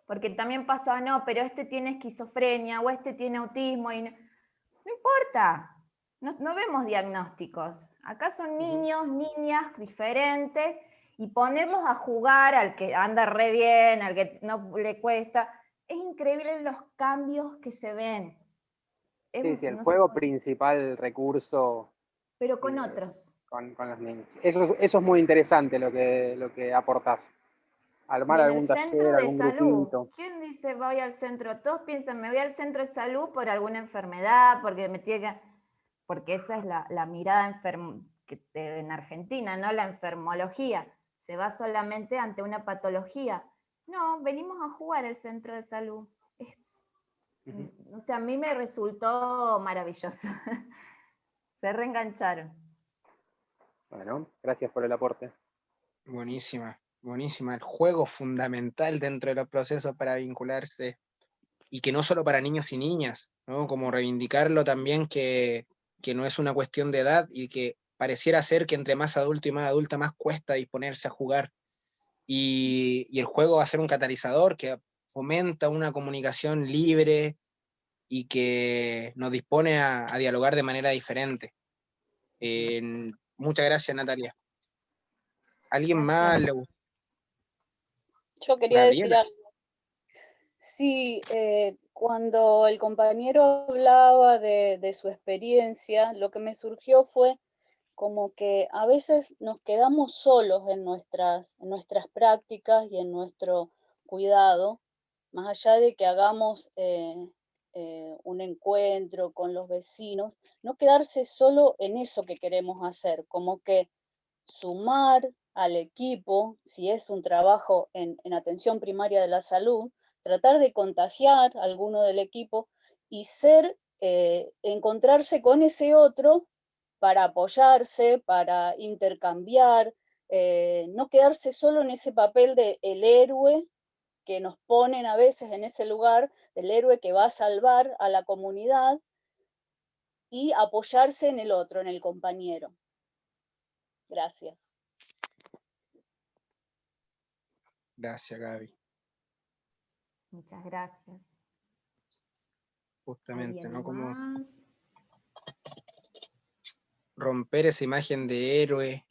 porque también pasa, no, pero este tiene esquizofrenia o este tiene autismo, y no importa, no vemos diagnósticos. Acá son niños, niñas diferentes, y ponerlos a jugar al que anda re bien, al que no le cuesta, es increíble los cambios que se ven. Sí, el juego principal recurso. Pero con otros. Con los niños. Eso es muy interesante lo que aportás. Armar algún taller, algún grupito. ¿Quién dice voy al centro? Todos piensan, me voy al centro de salud por alguna enfermedad, porque porque esa es la mirada en Argentina, no la enfermología. Se va solamente ante una patología. No, venimos a jugar al centro de salud. O sea, a mí me resultó maravilloso. Se reengancharon. Bueno, gracias por el aporte. Buenísima, buenísima. El juego fundamental dentro de los procesos para vincularse, y que no solo para niños y niñas, ¿no? Como reivindicarlo también, que no es una cuestión de edad, y que pareciera ser que entre más adulto y más adulta más cuesta disponerse a jugar. Y el juego va a ser un catalizador que fomenta una comunicación libre y que nos dispone a dialogar de manera diferente. Muchas gracias, Natalia. ¿Alguien más le gusta? Yo quería decir algo. Sí, cuando el compañero hablaba de su experiencia, lo que me surgió fue como que a veces nos quedamos solos en nuestras prácticas y en nuestro cuidado, más allá de que hagamos un encuentro con los vecinos, no quedarse solo en eso que queremos hacer, como que sumar al equipo, si es un trabajo en atención primaria de la salud, tratar de contagiar a alguno del equipo y encontrarse con ese otro para apoyarse, para intercambiar, no quedarse solo en ese papel de el héroe que nos ponen a veces en ese lugar, del héroe que va a salvar a la comunidad, y apoyarse en el otro, en el compañero. Gracias. Gracias, Gaby. Muchas gracias. Justamente, ¿no? Como romper esa imagen de héroe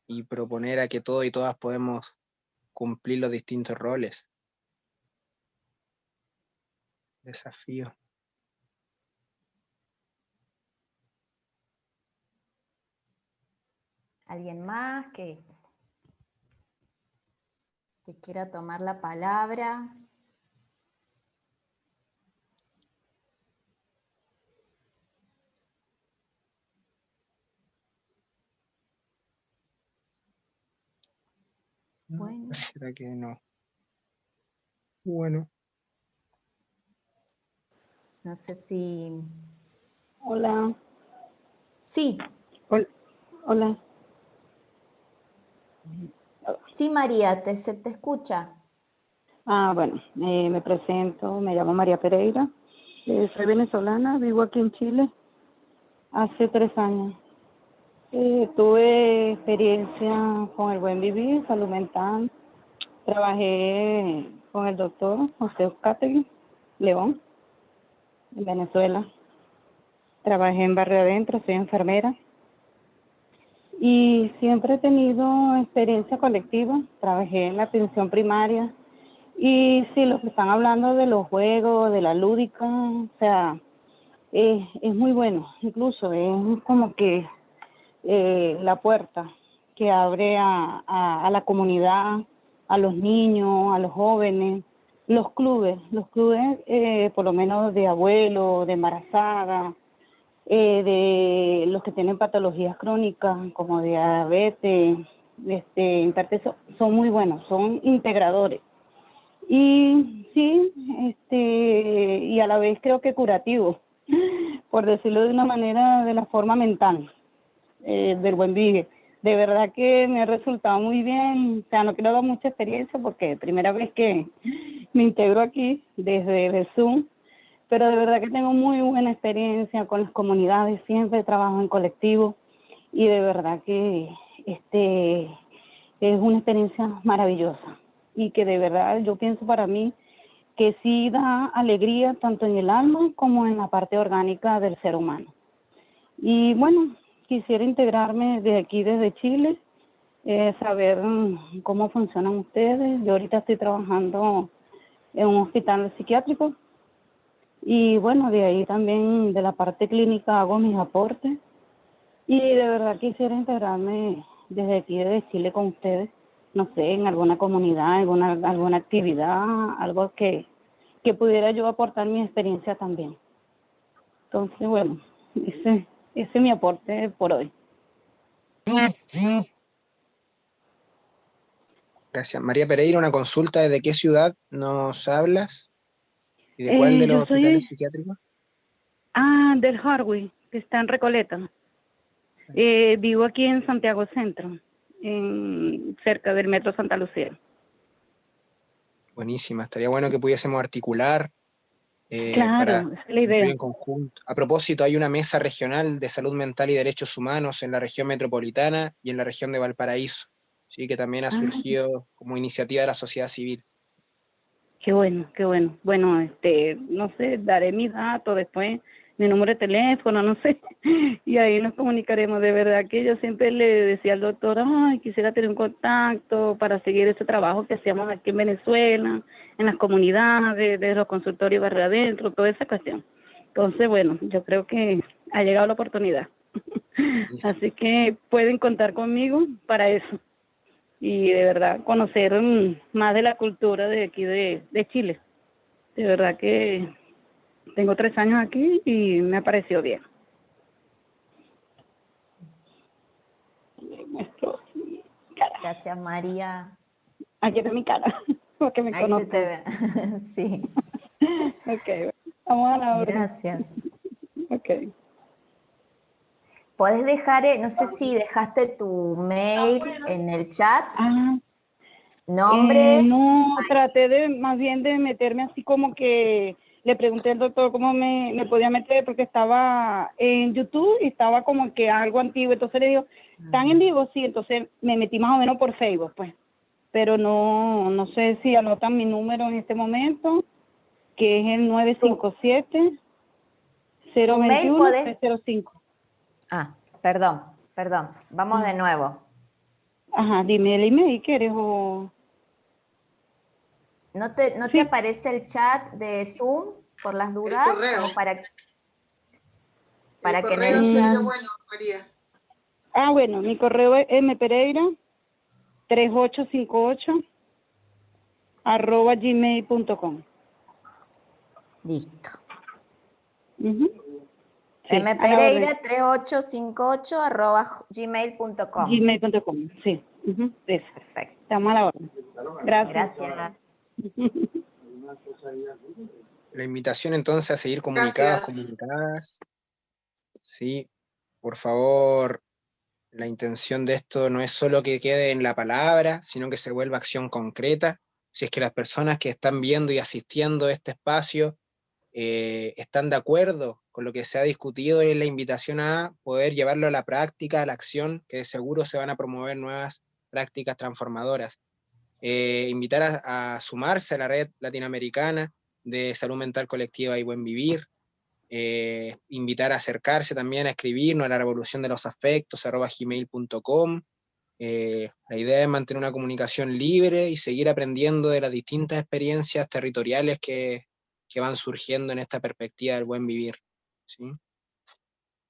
y proponer a que todos y todas podemos cumplir los distintos roles. Desafío. ¿Alguien más que quiera tomar la palabra? Bueno. ¿Será que no? Bueno. No sé si... Hola. Sí. Hola. Sí, María, se te escucha. Bueno, me presento, me llamo María Pereira, soy venezolana, vivo aquí en Chile hace 3 años. Tuve experiencia con el buen vivir, salud mental. Trabajé con el doctor José Uzcategui León en Venezuela. Trabajé en Barrio Adentro, soy enfermera. Y siempre he tenido experiencia colectiva. Trabajé en la atención primaria. Y sí, lo que están hablando de los juegos, de la lúdica, o sea, es muy bueno. Incluso es como que la puerta que abre a la comunidad, a los niños, a los jóvenes, los clubes, por lo menos de abuelos, de embarazadas, de los que tienen patologías crónicas como diabetes, hipertensión, son muy buenos, son integradores. Y sí, y a la vez creo que curativo, por decirlo de una manera, de la forma mental, del buen vivir. De verdad que me ha resultado muy bien. O sea, no quiero dar mucha experiencia porque es primera vez que me integro aquí desde el Zoom, pero de verdad que tengo muy buena experiencia con las comunidades, siempre trabajo en colectivo y de verdad que es una experiencia maravillosa y que de verdad yo pienso para mí que sí da alegría tanto en el alma como en la parte orgánica del ser humano. Y bueno, quisiera integrarme desde aquí, desde Chile, saber cómo funcionan ustedes. Yo ahorita estoy trabajando en un hospital psiquiátrico y bueno, de ahí también de la parte clínica hago mis aportes y de verdad quisiera integrarme desde aquí, desde Chile con ustedes, no sé, en alguna comunidad, alguna actividad, algo que pudiera yo aportar mi experiencia también. Entonces, bueno, ese es mi aporte por hoy. Gracias. María Pereira, una consulta: ¿desde qué ciudad nos hablas? ¿Y de cuál de los hospitales psiquiátricos? Del Harwich, que está en Recoleta. Vivo aquí en Santiago Centro, cerca del Metro Santa Lucía. Buenísima, estaría bueno que pudiésemos articular Claro, esa es la idea. en conjunto. A propósito, hay una mesa regional de salud mental y derechos humanos en la región metropolitana y en la región de Valparaíso, ¿sí? Que también ha surgido como iniciativa de la sociedad civil. Qué bueno, qué bueno. Bueno, no sé, daré mis datos después, mi número de teléfono, no sé, y ahí nos comunicaremos. De verdad que yo siempre le decía al doctor, quisiera tener un contacto para seguir ese trabajo que hacíamos aquí en Venezuela, en las comunidades, de los consultorios Barrio Adentro, toda esa cuestión. Entonces, bueno, yo creo que ha llegado la oportunidad. Así que pueden contar conmigo para eso. Y de verdad conocer más de la cultura de aquí de Chile. De verdad que tengo 3 años aquí y me ha parecido bien. Gracias, María. Aquí está mi cara, porque me Ahí conozcan. se te ve, sí. Ok, vamos a la orden. Gracias. Ok. Podés dejar, no sé si dejaste tu mail en el chat. Nombre. No, traté más bien de meterme así como que le pregunté al doctor cómo me podía meter porque estaba en YouTube y estaba como que algo antiguo. Entonces le digo, ¿están en vivo? Sí, entonces me metí más o menos por Facebook, pues. Pero no sé si anotan mi número en este momento, que es el 957-021-305. Perdón. Vamos de nuevo. Ajá, dime el email, ¿quieres? O... ¿No te aparece el chat de Zoom? por las dudas, correo. para El que me correo sería digan. bueno, María. Bueno, mi correo es mpereira3858 Listo. Sí, mpereira3858 gmail.com, sí. Eso. Perfecto. Estamos a la orden. Gracias. Gracias. La invitación entonces a seguir comunicadas. Sí, por favor, la intención de esto no es solo que quede en la palabra, sino que se vuelva acción concreta. Si es que las personas que están viendo y asistiendo a este espacio están de acuerdo con lo que se ha discutido, en la invitación a poder llevarlo a la práctica, a la acción, que de seguro se van a promover nuevas prácticas transformadoras. Invitar a sumarse a la red latinoamericana de salud mental colectiva y buen vivir. Invitar a acercarse también a escribirnos a la revolución de los afectos @gmail.com. La idea es mantener una comunicación libre y seguir aprendiendo de las distintas experiencias territoriales que van surgiendo en esta perspectiva del buen vivir, ¿sí?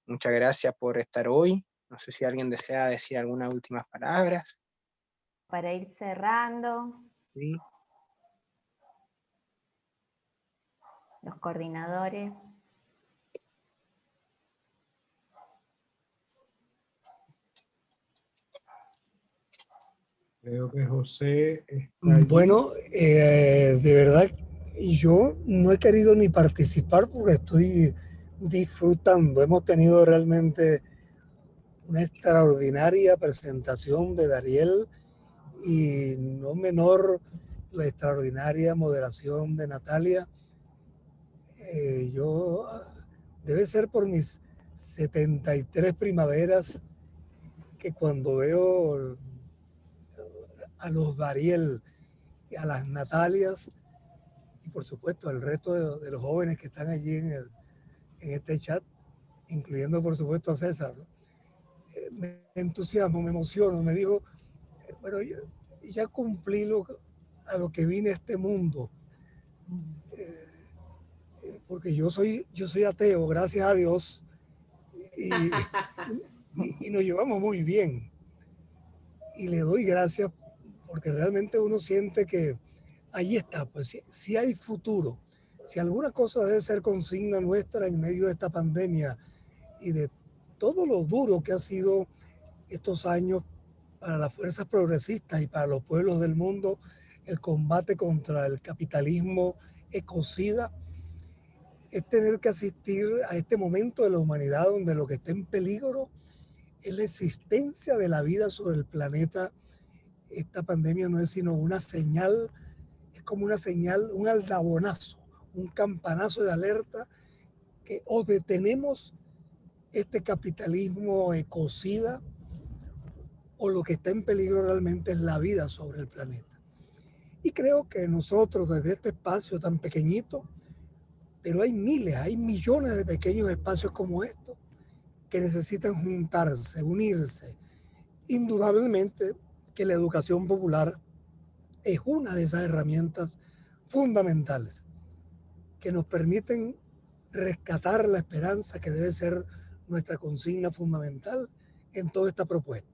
Muchas gracias por estar hoy. No sé si alguien desea decir algunas últimas palabras. Para ir cerrando. ¿Sí? Los coordinadores. Creo que José está bueno, de verdad, yo no he querido ni participar porque estoy disfrutando. Hemos tenido realmente una extraordinaria presentación de Dariel y no menor la extraordinaria moderación de Natalia. Yo debe ser por mis 73 primaveras que cuando veo a los Dariel y a las Natalias y por supuesto al resto de los jóvenes que están allí en este chat, incluyendo por supuesto a César, ¿no? Me entusiasmo, me emociono, me digo, bueno, yo ya cumplí a lo que vine a este mundo, porque yo soy ateo, gracias a Dios, y nos llevamos muy bien. Y le doy gracias porque realmente uno siente que ahí está, pues si hay futuro, si alguna cosa debe ser consigna nuestra en medio de esta pandemia y de todo lo duro que ha sido estos años para las fuerzas progresistas y para los pueblos del mundo, el combate contra el capitalismo ecocida, es tener que asistir a este momento de la humanidad donde lo que está en peligro es la existencia de la vida sobre el planeta. Esta pandemia no es sino una señal, es como una señal, un aldabonazo, un campanazo de alerta que o detenemos este capitalismo ecocida o lo que está en peligro realmente es la vida sobre el planeta. Y creo que nosotros desde este espacio tan pequeñito, pero hay miles, hay millones de pequeños espacios como estos que necesitan juntarse, unirse. Indudablemente que la educación popular es una de esas herramientas fundamentales que nos permiten rescatar la esperanza que debe ser nuestra consigna fundamental en toda esta propuesta.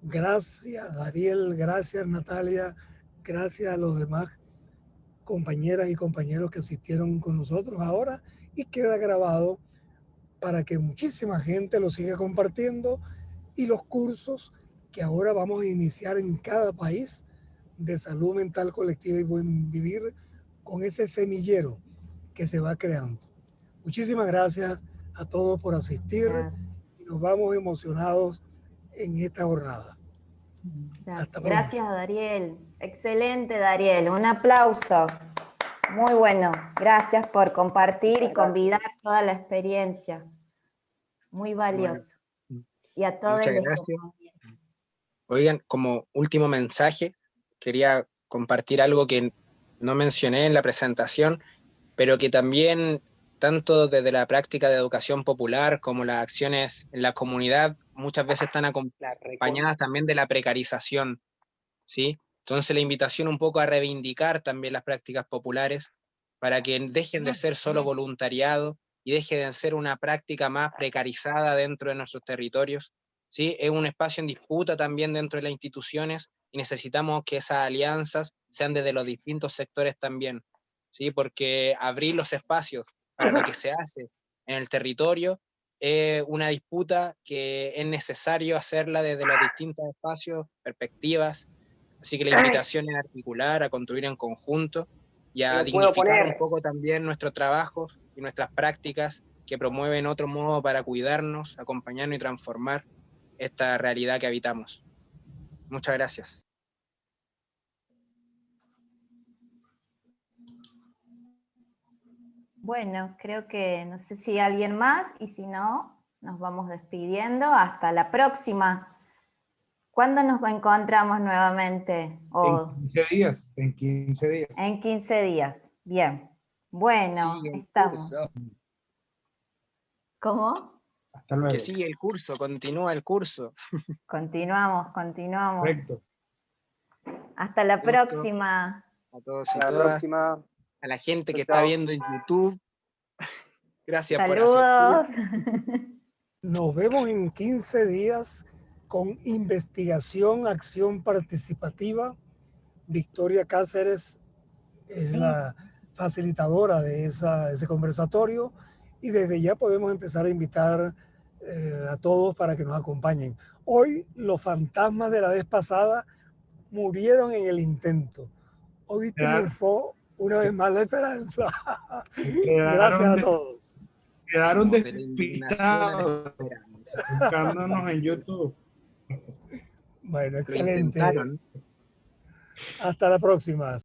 Gracias, Dariel, gracias, Natalia, gracias a los demás compañeras y compañeros que asistieron con nosotros ahora y queda grabado para que muchísima gente lo siga compartiendo y los cursos que ahora vamos a iniciar en cada país de salud mental colectiva y buen vivir con ese semillero que se va creando. Muchísimas gracias a todos por asistir y nos vamos emocionados en esta jornada. Gracias, Dariel. Excelente, Dariel. Un aplauso. Muy bueno. Gracias por compartir y convidar toda la experiencia. Muy valioso. Bueno, y a todos. Muchas gracias. Oigan, como último mensaje, quería compartir algo que no mencioné en la presentación, pero que también, tanto desde la práctica de educación popular como las acciones en la comunidad, muchas veces están acompañadas también de la precarización, ¿sí? Entonces la invitación un poco a reivindicar también las prácticas populares, para que dejen de ser solo voluntariado y deje de ser una práctica más precarizada dentro de nuestros territorios, ¿sí? Es un espacio en disputa también dentro de las instituciones y necesitamos que esas alianzas sean desde los distintos sectores también, ¿sí? Porque abrir los espacios para lo que se hace en el territorio es una disputa que es necesario hacerla desde los distintos espacios, perspectivas, así que la invitación es a articular, a construir en conjunto y a dignificar un poco también nuestros trabajos y nuestras prácticas que promueven otro modo para cuidarnos, acompañarnos y transformar esta realidad que habitamos. Muchas gracias. Bueno, creo que no sé si alguien más, y si no, nos vamos despidiendo. Hasta la próxima. ¿Cuándo nos encontramos nuevamente? En 15 días, en 15 días. En 15 días. Bien. Bueno, estamos. ¿Cómo? Hasta luego. Que sigue el curso, continúa el curso. Continuamos. Correcto. Hasta la próxima. A todos y todas. A la gente que está viendo en YouTube. Gracias por asistir. Nos vemos en 15 días con investigación, acción participativa. Victoria Cáceres es la facilitadora de ese conversatorio y desde ya podemos empezar a invitar a todos para que nos acompañen. Hoy los fantasmas de la vez pasada murieron en el intento. Hoy triunfó una vez más la esperanza. Gracias a todos. Quedaron despistados buscándonos en YouTube. Bueno, excelente. Hasta la próxima.